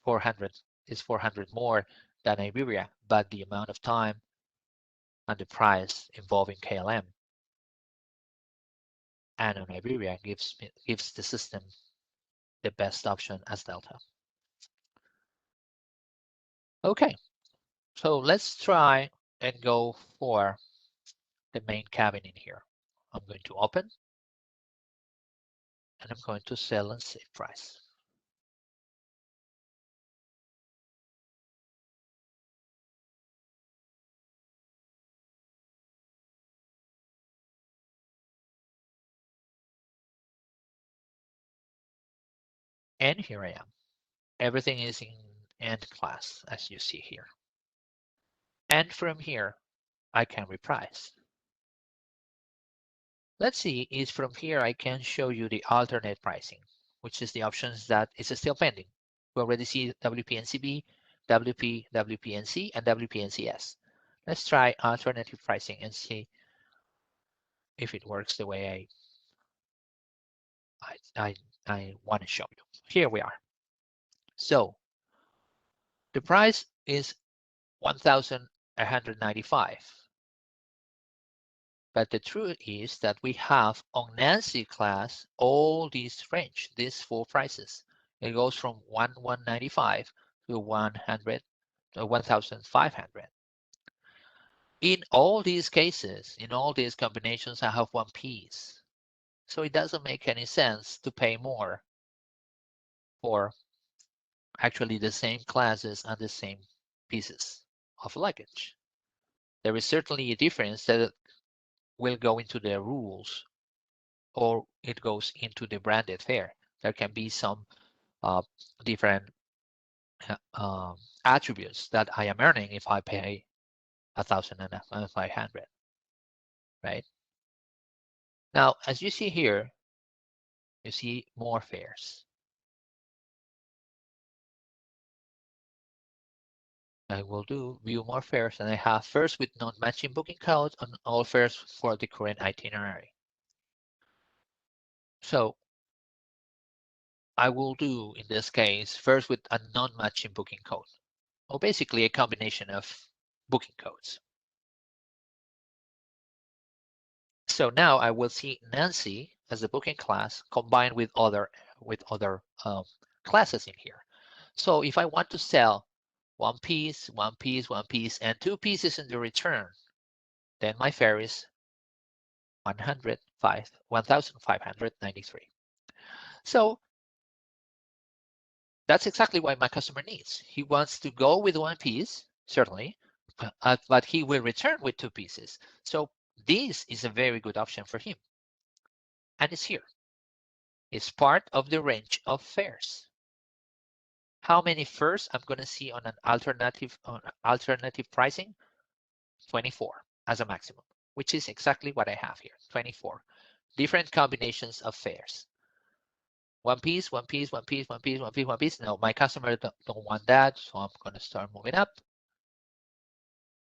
400 is 400 more than Iberia, but the amount of time and the price involving KLM and on Iberia gives the system the best option as Delta. Okay, so let's try and go for the main cabin in here. I'm going to open and I'm going to sell and save price. And here I am. Everything is in end class, as you see here. And from here, I can reprice. Let's see if from here I can show you the alternate pricing, which is the options that is still pending. We already see WPNCB, WP, WPNC, and WPNCS. Let's try alternative pricing and see if it works the way I want to show you. Here we are. So the price is 1,195. But the truth is that we have on Nancy class all these range, these four prices. It goes from 1,195 to 1,500. In all these cases, in all these combinations, I have one piece. So it doesn't make any sense to pay more for actually the same classes and the same pieces of luggage. There is certainly a difference that will go into the rules or it goes into the branded fare. There can be some different attributes that I am earning if I pay 1,500, right? Now, as you see here, you see more fares. I will do view more fares, and I have fares with non-matching booking codes and all fares for the current itinerary. So I will do, in this case, fares with a non-matching booking code, or basically a combination of booking codes. So now I will see Nancy as a booking class combined with other classes in here. So if I want to sell one piece, one piece, one piece, and two pieces in the return, then my fare is 1,593. So that's exactly what my customer needs. He wants to go with one piece, certainly, but he will return with two pieces. So this is a very good option for him. And it's here. It's part of the range of fares. How many fares I'm going to see on an alternative pricing? 24 as a maximum, which is exactly what I have here, 24. Different combinations of fares. One piece, one piece, one piece, one piece, one piece, one piece. No, my customer don't want that, so I'm going to start moving up.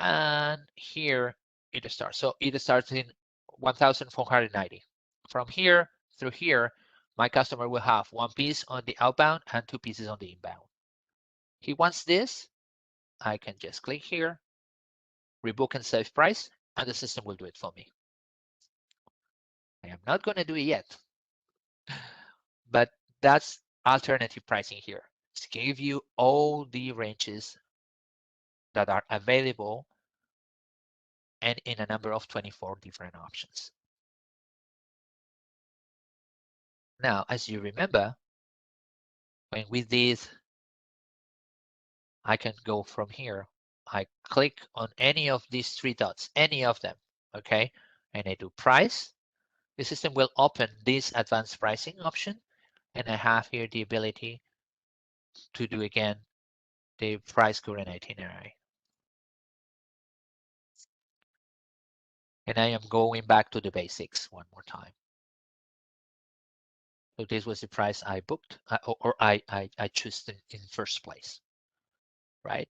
And here it starts. So it starts in 1,490. From here through here, my customer will have one piece on the outbound and two pieces on the inbound. He wants this. I can just click here, rebook and save price, and the system will do it for me. I am not going to do it yet, but that's alternative pricing here. To give you all the ranges that are available and in a number of 24 different options. Now, as you remember, when we did I can go from here. I click on any of these three dots, any of them, okay? And I do price. The system will open this advanced pricing option, and I have here the ability to do again the price current itinerary. And I am going back to the basics one more time. So this was the price I booked, or I chose in first place, right?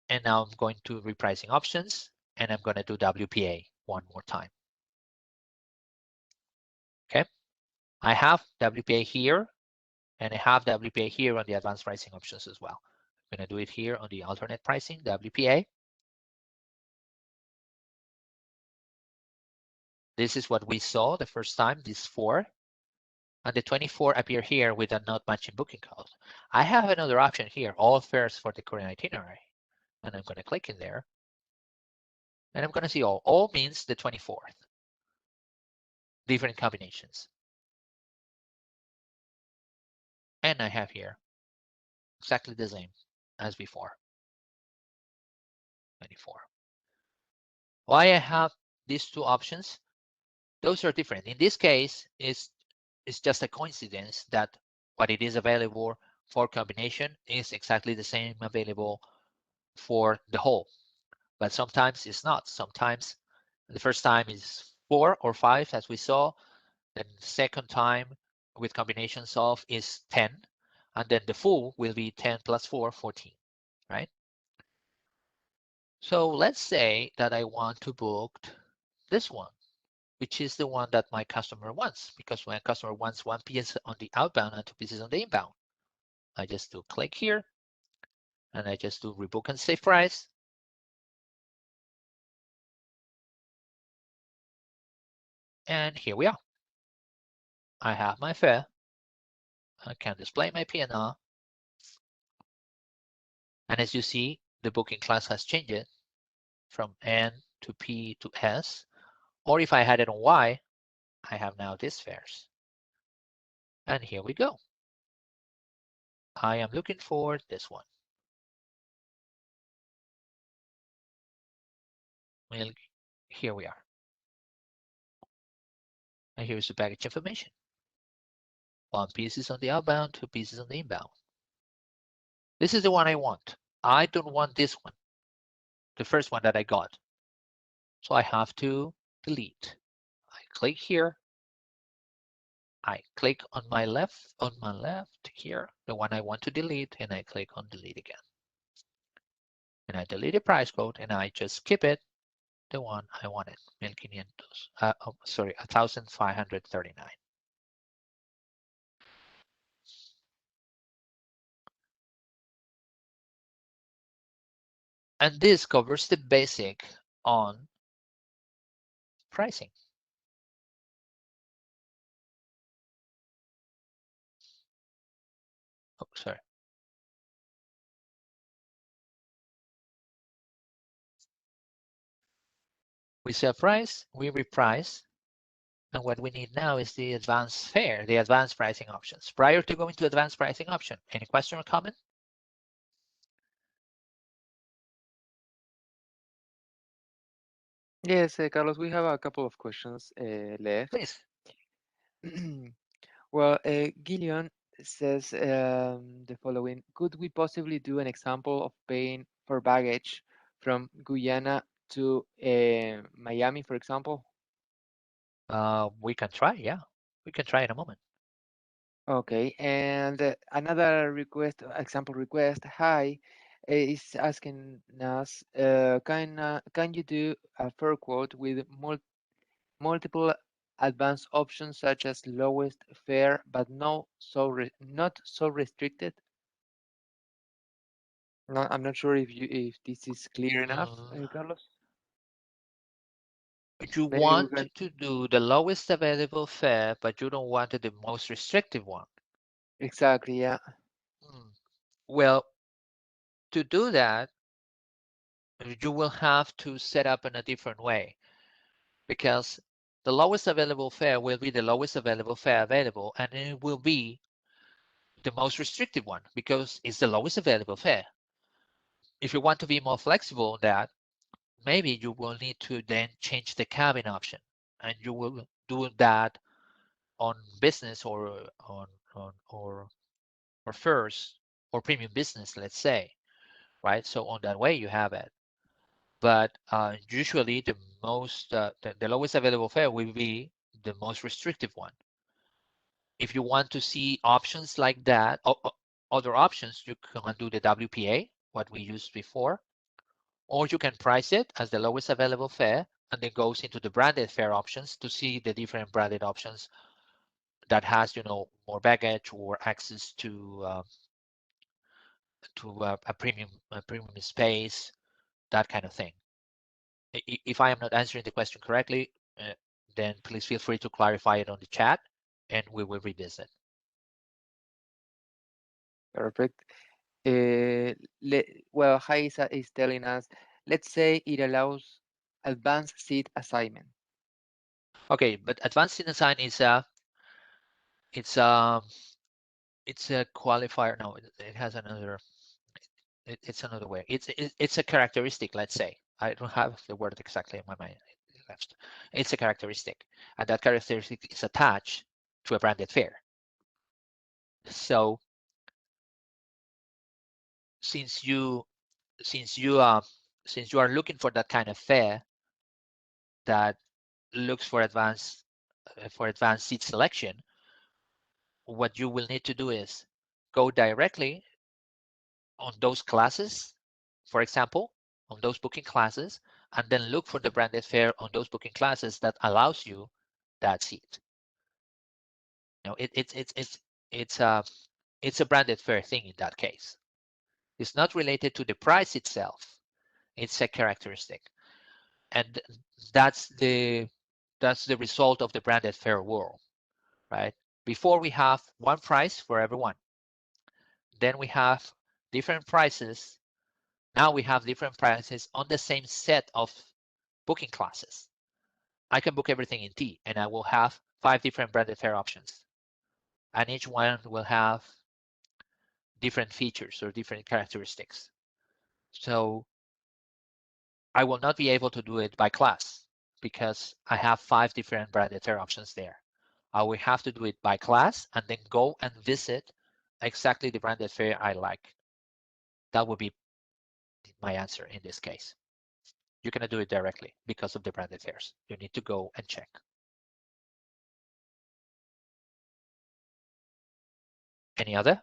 And now I'm going to repricing options, and I'm going to do WPA one more time. Okay, I have WPA here, and I have WPA here on the advanced pricing options as well. I'm going to do it here on the alternate pricing, WPA. This is what we saw the first time, these 4. And the 24 appear here with a not matching booking code. I have another option here, all fares for the current itinerary. And I'm going to click in there. And I'm going to see all. All means the 24th. Different combinations. And I have here exactly the same as before. 24. Why I have these two options? Those are different. In this case, it's just a coincidence that what it is available for combination is exactly the same available for the whole. But sometimes it's not. Sometimes the first time is 4 or 5, as we saw. Then the second time with combinations of is 10. And then the full will be 10 plus 4, 14, right? So let's say that I want to book this one, which is the one that my customer wants, because my customer wants 1 piece on the outbound and 2 pieces on the inbound. I just do click here, and I just do rebook and save price. And here we are. I have my fare. I can display my P&L. And as you see, the booking class has changed from N to P to S. Or if I had it on Y, I have now these fares. And here we go. I am looking for this one. Well, here we are. And here's the package information. 1 piece is on the outbound, 2 pieces on the inbound. This is the one I want. I don't want this one, the first one that I got. So I have to delete. I click here. I click on my left here, the one I want to delete, and I click on delete again. And I delete the price code, and I just keep it, the one I wanted, 1,539. And this covers the basic on pricing. Oh, sorry. We set price, we reprice, and what we need now is the advanced fare, the advanced pricing options. Prior to going to advanced pricing option, any question or comment? Yes, Carlos, we have a couple of questions left. Please. Well, Gillian says the following: could we possibly do an example of paying for baggage from Guyana to Miami, for example? We can try, yeah. We can try in a moment. Okay, and another request, example request, hi, is asking us, can you do a fare quote with multiple advanced options such as lowest fare, but not so restricted? No, I'm not sure if this is clear enough, Carlos. You Maybe we want can. to do the lowest available fare, but you don't want the most restrictive one. Exactly, yeah. Well, to do that, you will have to set up in a different way, because the lowest available fare will be the lowest available fare available, and it will be the most restrictive one because it's the lowest available fare. If you want to be more flexible on that, maybe you will need to then change the cabin option, and you will do that on business or first or premium business, let's say, right? So on that way you have it. But usually the lowest available fare will be the most restrictive one. If you want to see options like that, other options, you can do the WPA, what we used before, or you can price it as the lowest available fare and then goes into the branded fare options to see the different branded options that has, more baggage or access to a premium space, that kind of thing. If I am not answering the question correctly, then please feel free to clarify it on the chat and we will revisit. Perfect. Well, Haisa is telling us, let's say it allows advanced seat assignment. Okay, but advanced seat design is it's a qualifier. No, it has another. It's another way. It's a characteristic. Let's say I don't have the word exactly in my mind. It's a characteristic, and that characteristic is attached to a branded fare. So since you since you uh, since you are looking for that kind of fare that looks for advanced seat selection, what you will need to do is go directly on those classes, for example, on those booking classes, and then look for the branded fare on those booking classes that allows you that seat. It's a branded fare thing in that case. It's not related to the price itself. It's a characteristic, and that's the result of the branded fare world, right? Before we have one price for everyone. Then we have different prices. Now we have different prices on the same set of booking classes. I can book everything in T and I will have 5 different branded fare options. And each one will have different features or different characteristics. So I will not be able to do it by class because I have 5 different branded fare options there. I will have to do it by class and then go and visit exactly the branded fare I like. That would be my answer in this case. You cannot do it directly because of the branded fares. You need to go and check. Any other?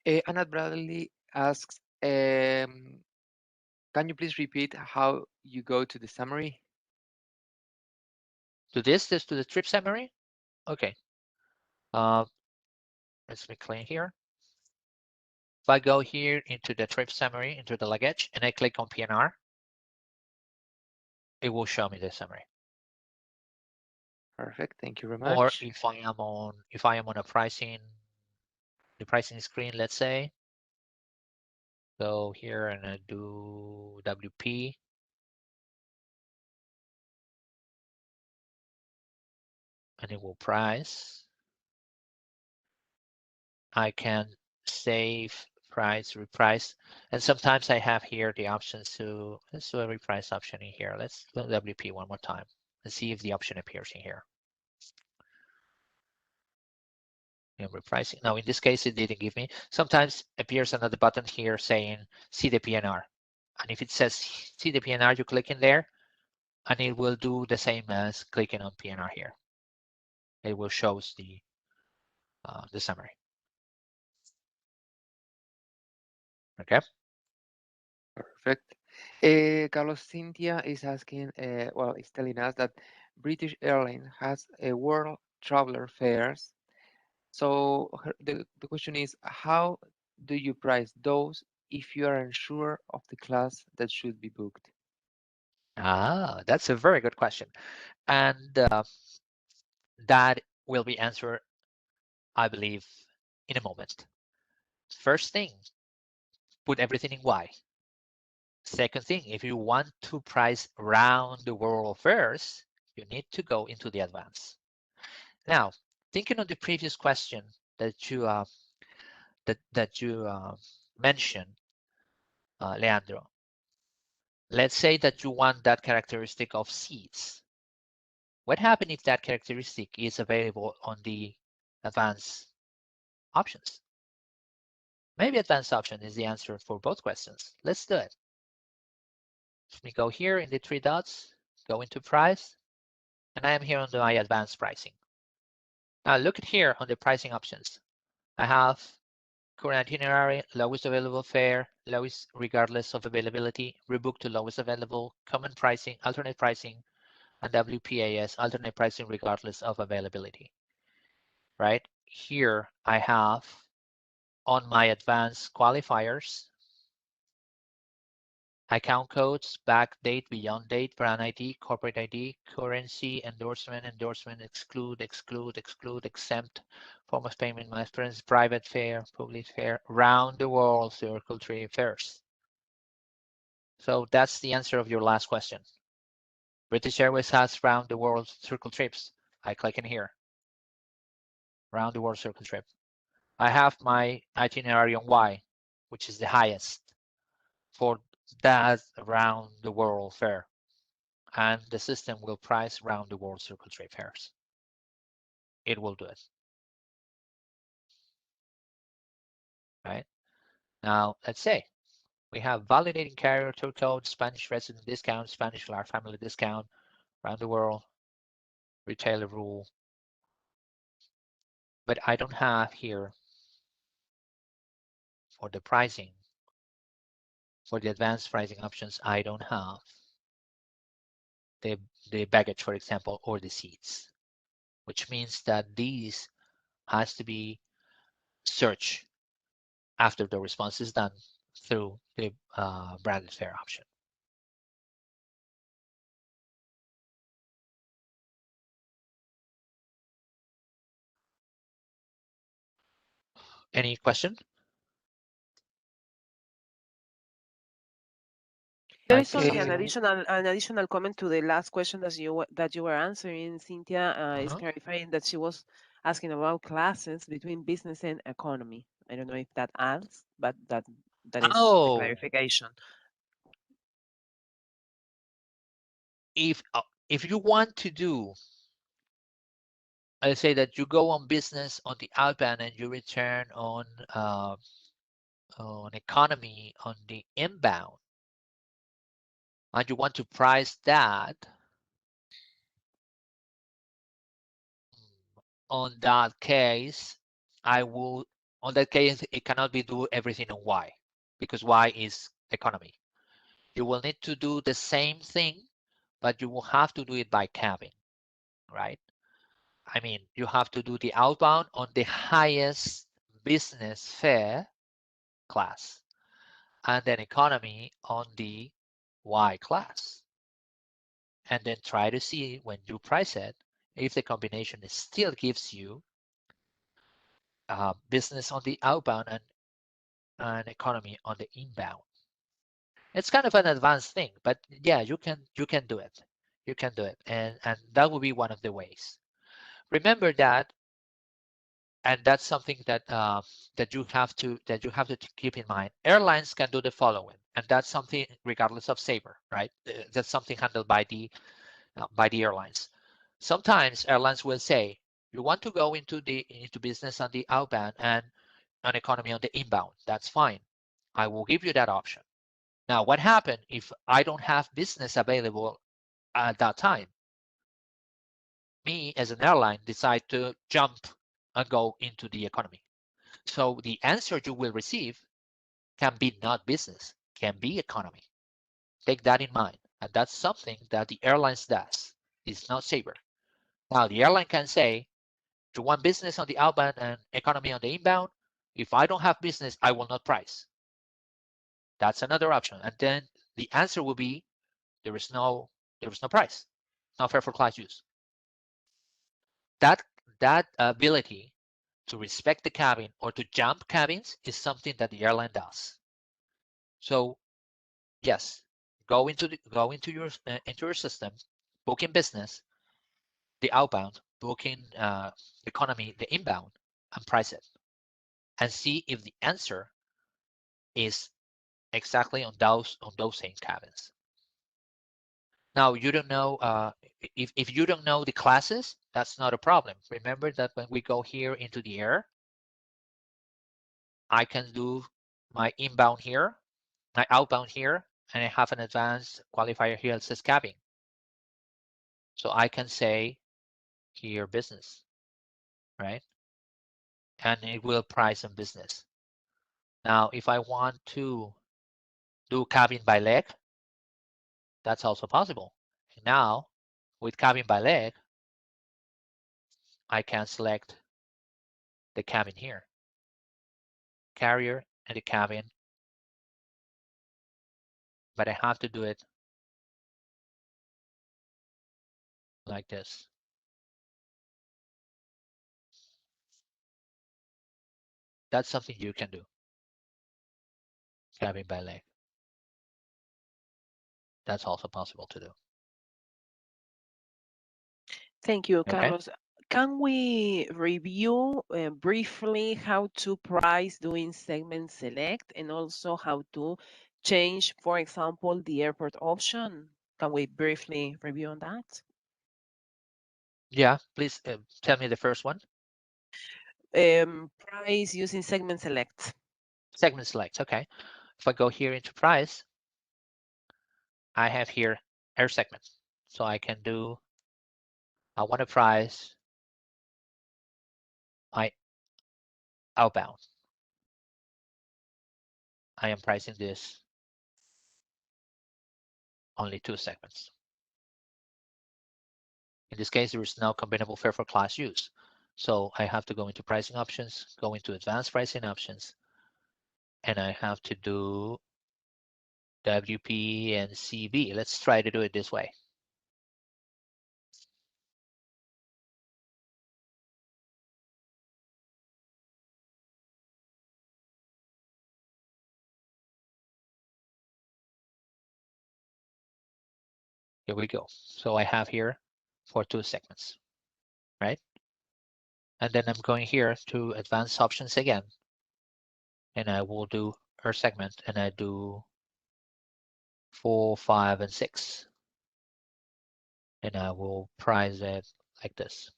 Anna Bradley asks, can you please repeat how you go to the summary? To this to the trip summary? Okay. Uh, let's be clean here. If I go here into the trip summary, into the luggage, and I click on PNR, it will show me the summary. Perfect. Thank you very Or much. if I am on the pricing screen, let's say, go here and I do WP. And it will price. I can save, price, reprice. And sometimes I have here the options to, let's do a reprice option in here. Let's do WP one more time and see if the option appears in here. And repricing. Now, in this case, it didn't give me. Sometimes appears another button here saying see the PNR. And if it says see the PNR, you click in there and it will do the same as clicking on PNR here. It will show the summary. Okay. Perfect. Carlos Cynthia is asking, well, is telling us that British Airlines has a world traveler fares. So the question is, how do you price those if you are unsure of the class that should be booked? That's a very good question. And that will be answered, I believe, in a moment. First thing, put everything in Y. Second thing, if you want to price round the world first, you need to go into the advance. Now, thinking on the previous question that you mentioned, Leandro. Let's say that you want that characteristic of seats. What happens if that characteristic is available on the advanced options? Maybe advanced option is the answer for both questions. Let's do it. Let me go here in the three dots, go into price, and I am here on my advanced pricing. Now look at here on the pricing options. I have current itinerary, lowest available fare, lowest regardless of availability, rebook to lowest available, common pricing, alternate pricing, and WPAS, alternate pricing regardless of availability. Right here, I have on my advanced qualifiers, account codes, back date, beyond date, brand ID, corporate ID, currency, endorsement, exclude, exempt, form of payment, preference, private fare, public fare, round the world circle trip fares. So that's the answer of your last question. British Airways has round the world circle trips. I click in here. Round the world circle trip. I have my itinerary on Y, which is the highest for that round the world fare. And the system will price round the world circle trip fares. It will do it. Right? Now, let's say we have validating carrier tour code, Spanish resident discount, Spanish large family discount, around the world, retailer rule. But I don't have here for the pricing, for the advanced pricing options, I don't have the baggage, for example, or the seats, which means that these has to be searched after the response is done through the branded fare option. Any question? There I is only guess So, so. an additional comment to the last question that you were answering. Cynthia is uh-huh. clarifying that she was asking about classes between business and economy. I don't know if that adds, but that is the Oh, clarification. if you want to do, let's say that you go on business on the outbound and you return on economy on the inbound, and you want to price that on that case, I will, on that case, it cannot be do everything on Y because Y is economy. You will need to do the same thing, but you will have to do it by cabin, right? I mean, you have to do the outbound on the highest business fare class and then economy on the Y class. And then try to see when you price it, if the combination still gives you business on the outbound and economy on the inbound. It's kind of an advanced thing, but yeah, you can do it. You can do it, and that will be one of the ways. Remember that, and that's something that you have to keep in mind. Airlines can do the following, and that's something regardless of Sabre, right? That's something handled by the airlines. Sometimes airlines will say, you want to go into business on the outbound and an economy on the inbound. That's fine. I will give you that option. Now, what happened if I don't have business available at that time? Me as an airline decide to jump and go into the economy. So the answer you will receive can be not business, can be economy. Take that in mind. And that's something that the airlines does. It's not Sabre. Now the airline can say, you want business on the outbound and economy on the inbound? If I don't have business, I will not price. That's another option. And then the answer will be there is no price, no fare for class use. That that ability to respect the cabin or to jump cabins is something that the airline does. So yes, go into your system, booking business, the outbound, booking economy, the inbound, and price it, and see if the answer is exactly on those same cabins. Now you don't know if you don't know the classes, that's not a problem. Remember that when we go here into the air, I can do my inbound here, my outbound here, and I have an advanced qualifier here that says cabin. So I can say here business, right? And it will price on business. Now, if I want to do cabin by leg, that's also possible. And now, with cabin by leg, I can select the cabin here, carrier and the cabin, but I have to do it like this. That's something you can do, cabin by leg. That's also possible to do. Thank you, Okay. Carlos. Can we review briefly how to price doing segment select and also how to change, for example, the airport option? Can we briefly review on that? Yeah, please tell me the first one. Price using segment select. Segment select. Okay. If I go here into price, I have here air segment. So I can do, I want to price my outbound. I am pricing this only 2 segments. In this case, there is no combinable fare for class use. So I have to go into pricing options, go into advanced pricing options, and I have to do WP and CB. Let's try to do it this way. Here we go. So I have here for 2 segments, right? And then I'm going here to advanced options again, and I will do per segment, and I do 4, 5, and 6. And I will price it like this.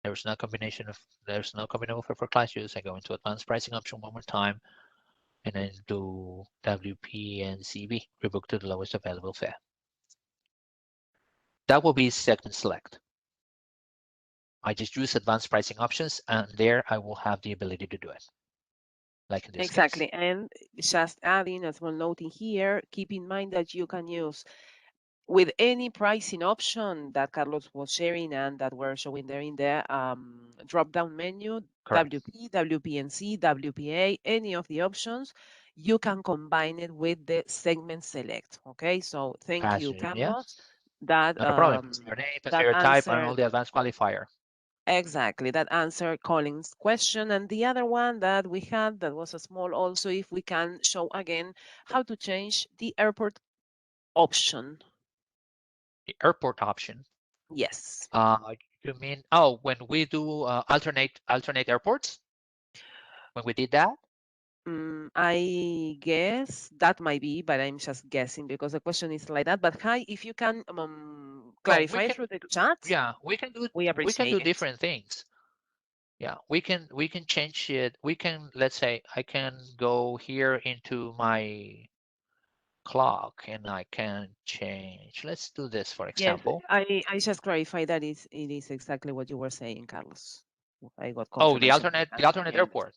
There's no combinable fare for class use. I go into advanced pricing option one more time, and then do WP and CB, rebook to the lowest available fare. That will be segment select. I just use advanced pricing options, and there I will have the ability to do it, like in this Exactly. case. And just adding as well noting here, keep in mind that you can use with any pricing option that Carlos was sharing and that we're showing there in the drop-down menu, Correct. WP, WPNC, WPA, any of the options, you can combine it with the segment select. Okay, so thank you, Passenger, yeah, Carlos. That not a problem. Passenger name, that passenger type, and all answered the advanced qualifier. exactly that answered Colin's question. And the other one that we had that was a small also, if we can show again how to change the airport option. The airport option. Yes. You mean, oh, when we do alternate airports? When we did that? I guess that might be, but I'm just guessing because the question is like that. But hi, if you can Oh, we clarify can, through the chat, yeah, we we can appreciate do it. different things. Yeah, we can change it. We can, let's say I can go here into my clock and I can change. Let's do this, for Yes, example. I just clarify that it is exactly what you were saying, Carlos. I got Oh, confirmation from the alternate Yes, airport.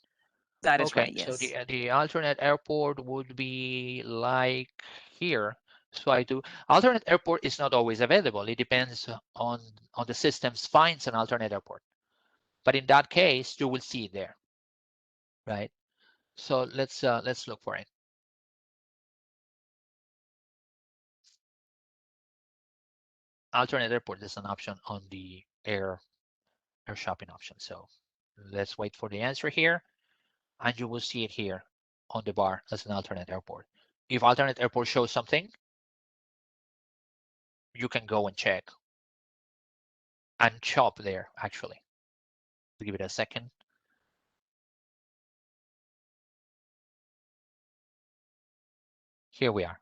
that is Okay, right. so Yes. the alternate airport would be like here. So I do alternate airport is not always available. It depends on the systems finds an alternate airport. But in that case, you will see it there, right? So let's look for it. Alternate airport is an option on the air shopping option. So let's wait for the answer here, and you will see it here on the bar as an alternate airport. If alternate airport shows something, you can go and check and shop there actually. Give it a second. Here we are.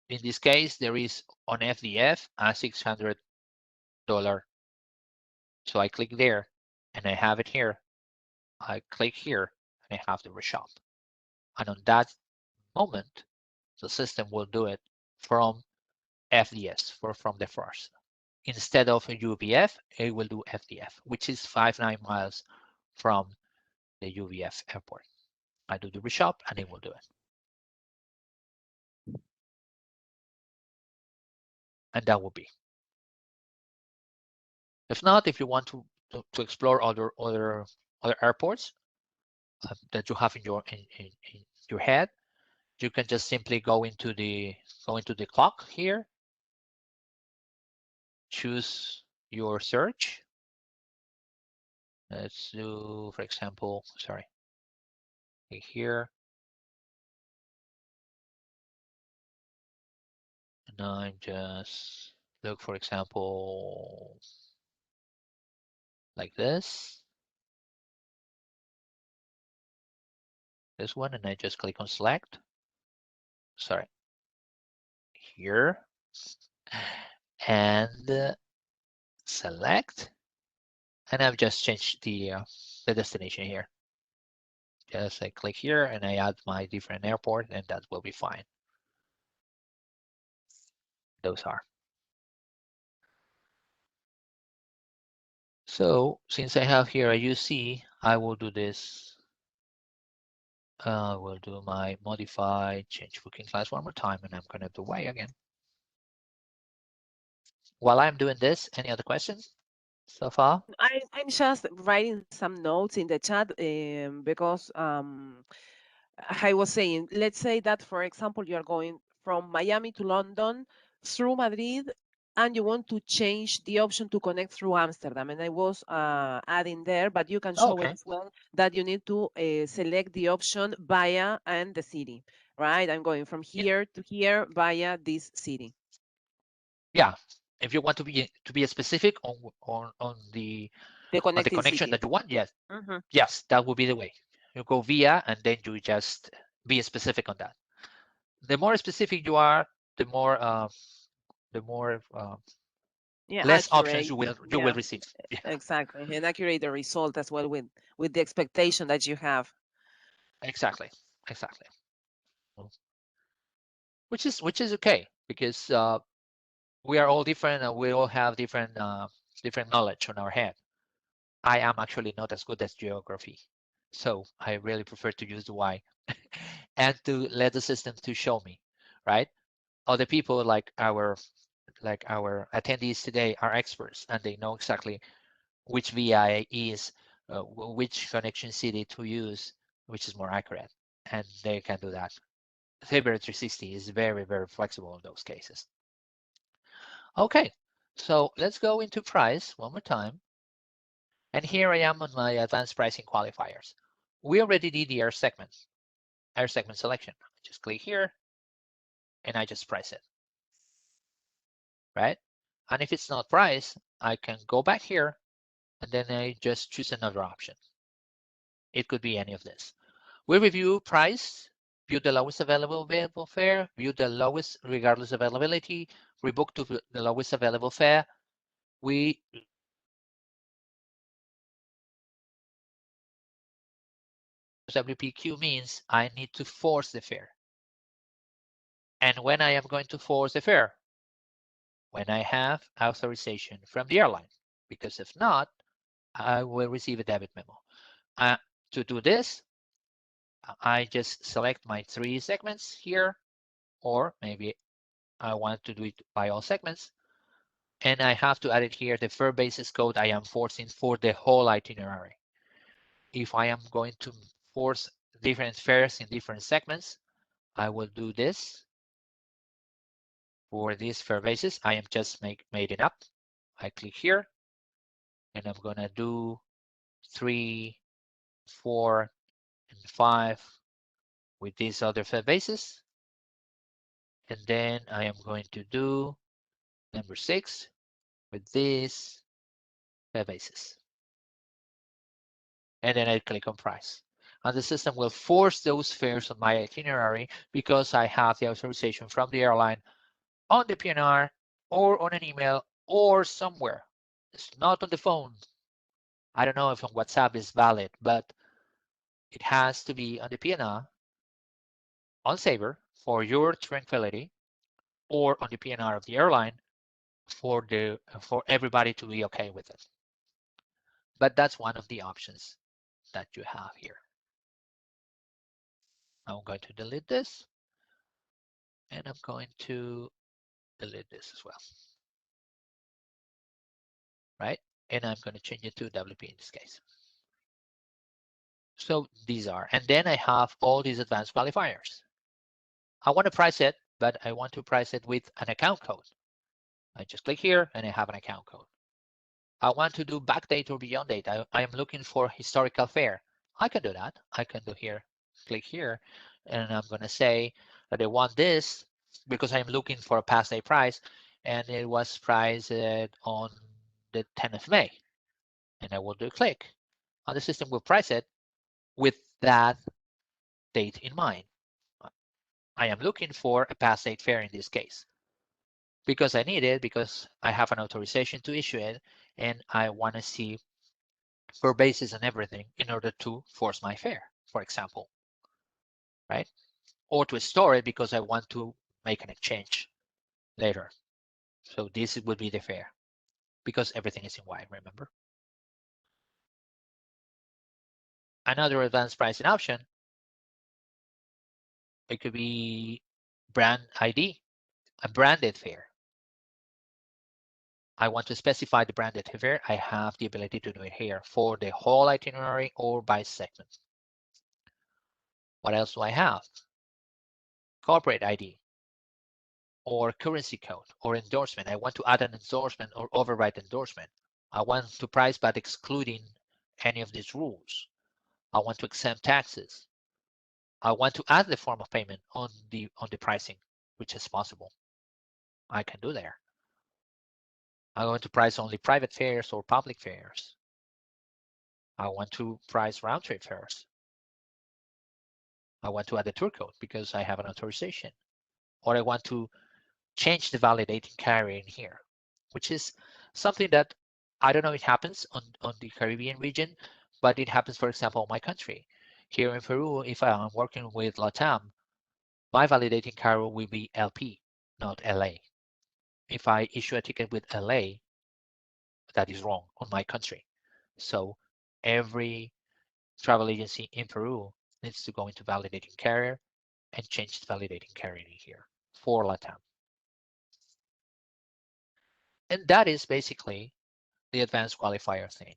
In this case, there is on FDF a $600. So I click there and I have it here. I click here and I have the reshop. And on that moment, the system will do it from FDS, from the first. Instead of a UVF, it will do FDF, which is 59 miles from the UVF airport. I do the reshop and it will do it. And that will be. If not, if you want to explore other airports that you have in your head, you can just simply go into the clock here, choose your search. Let's do, for example, sorry, here, and I just look, for example, like this one, and I just click on select. Sorry, here, and select, and I've just changed the destination here. Just I click here and I add my different airport, and that will be fine. Those are. So since I have here a UC, I will do this. I will do my modify change booking class one more time, and I'm going to do Y again. While I'm doing this, any other questions so far? I'm just writing some notes in the chat because I was saying, let's say that, for example, you are going from Miami to London through Madrid, and you want to change the option to connect through Amsterdam. And I was adding there, but you can show it Okay. as well, that you need to select the option via and the city, right? I'm going from Yeah. here to here via this city. Yeah. If you want to be specific on the Connecting connection city. that you want, yes, Mm-hmm. yes, that would be the way. You go via, and then you just be specific on that. The more specific you are, the more Yeah, less options accurate. you will Yeah, receive. Yeah, exactly. And accurate the result as well with the expectation that you have. exactly, exactly. Which is okay, because we are all different and we all have different knowledge on our head. I am actually not as good as geography, so I really prefer to use the Y and to let the system to show me, right? Other people like our attendees today are experts, and they know exactly which VI is, which connection city to use, which is more accurate, and they can do that. Sabre 360 is very, very flexible in those cases. Okay, so let's go into price one more time. And here I am on my advanced pricing qualifiers. We already did the air segment selection. Just click here and I just price it, right? And if it's not priced, I can go back here and then I just choose another option. It could be any of this. We review price, view the lowest available fare, view the lowest regardless of availability, rebook to the lowest available fare. We WPQ means I need to force the fare. And when I am going to force the fare? When I have authorization from the airline, because if not, I will receive a debit memo. To do this, I just select my 3 segments here, or maybe I want to do it by all segments, and I have to add it here, the fare basis code I am forcing for the whole itinerary. If I am going to force different fares in different segments, I will do this. For this fare basis, I am just made it up. I click here, and I'm gonna do 3, 4, and 5 with these other fare bases. And then I am going to do number 6 with this fare basis. And then I click on price. and the system will force those fares on my itinerary because I have the authorization from the airline on the PNR or on an email or somewhere. It's not on the phone. I don't know if on WhatsApp is valid, but it has to be on the PNR, on Sabre for your tranquility, or on the PNR of the airline for everybody to be okay with it. But that's one of the options that you have here. I'm going to delete this, and I'm going to delete this as well, right? And I'm going to change it to WP in this case. So these are, and then I have all these advanced qualifiers. I want to price it, but I want to price it with an account code. I just click here and I have an account code. I want to do backdate or beyond date. I am looking for historical fare. I can do that. I can do here, click here, and I'm going to say that I want this because I'm looking for a past day price, and it was priced on the 10th of May. And I will do click. And the system will price it with that date in mind. I am looking for a past date fare in this case because I need it, because I have an authorization to issue it, and I want to see for basis and everything in order to force my fare, for example, right? Or to store it because I want to make an exchange later. So this would be the fare because everything is in white, remember? Another advanced pricing option, it could be brand ID, a branded fare. I want to specify the branded fare. I have the ability to do it here for the whole itinerary or by segment. What else do I have? Corporate ID or currency code or endorsement. I want to add an endorsement or override endorsement. I want to price but excluding any of these rules. I want to exempt taxes. I want to add the form of payment on the pricing, which is possible. I can do there. I want to price only private fares or public fares. I want to price round trip fares. I want to add a tour code because I have an authorization. Or I want to change the validating carrier in here, which is something that I don't know, it happens on the Caribbean region, but it happens, for example, in my country. Here in Peru, if I'm working with LATAM, my validating carrier will be LP, not LA. If I issue a ticket with LA, that is wrong on my country. So every travel agency in Peru needs to go into validating carrier and change the validating carrier in here for LATAM. And that is basically the advanced qualifier thing.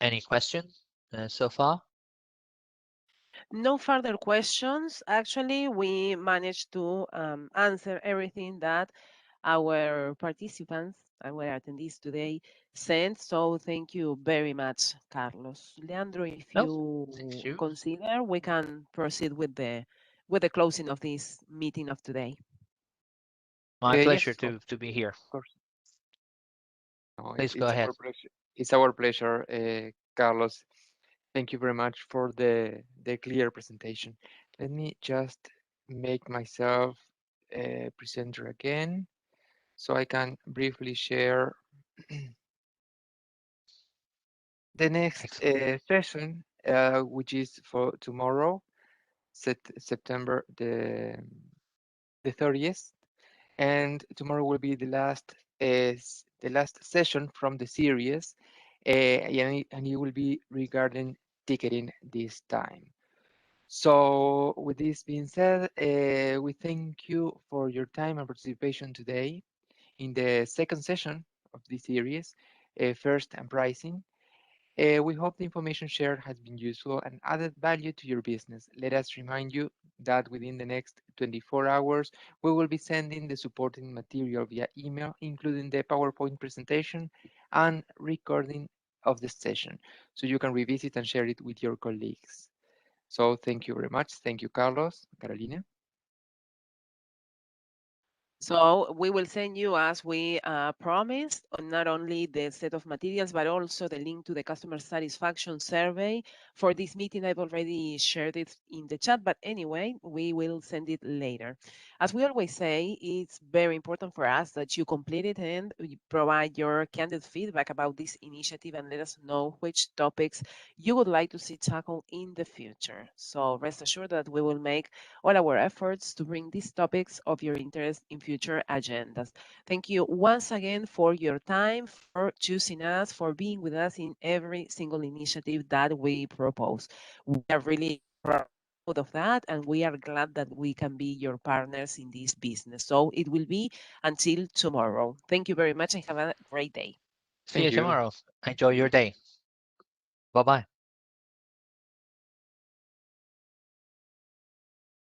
Any question so far? No further questions. Actually, we managed to answer everything that our participants, our attendees today sent. So thank you very much, Carlos. Leandro, if No, thanks you you. consider, we can proceed with the closing of this meeting of today. My pleasure Yes, to be here. of course. No, Please go it's ahead. our pleasure. It's our pleasure, Carlos. Thank you very much for the clear presentation. Let me just make myself a presenter again so I can briefly share the next Excellent. session, which is for tomorrow, September the 30th, and tomorrow will be the last session from the series, and it will be regarding ticketing this time. So with this being said, we thank you for your time and participation today in the second session of this series, first and pricing. We hope the information shared has been useful and added value to your business. Let us remind you that within the next 24 hours, we will be sending the supporting material via email, including the PowerPoint presentation and recording of the session, so you can revisit and share it with your colleagues. So thank you very much. Thank you, Carlos, Carolina. So we will send you, as we promised, not only the set of materials, but also the link to the customer satisfaction survey. For this meeting, I've already shared it in the chat, but anyway, we will send it later. As we always say, it's very important for us that you complete it and you provide your candid feedback about this initiative and let us know which topics you would like to see tackled in the future. So rest assured that we will make all our efforts to bring these topics of your interest in future agendas. Thank you once again for your time, for choosing us, for being with us in every single initiative that we propose. We are really proud of that, and we are glad that we can be your partners in this business. So it will be until tomorrow. Thank you very much and have a great day. See you Thank you. tomorrow. Enjoy your day. Bye bye.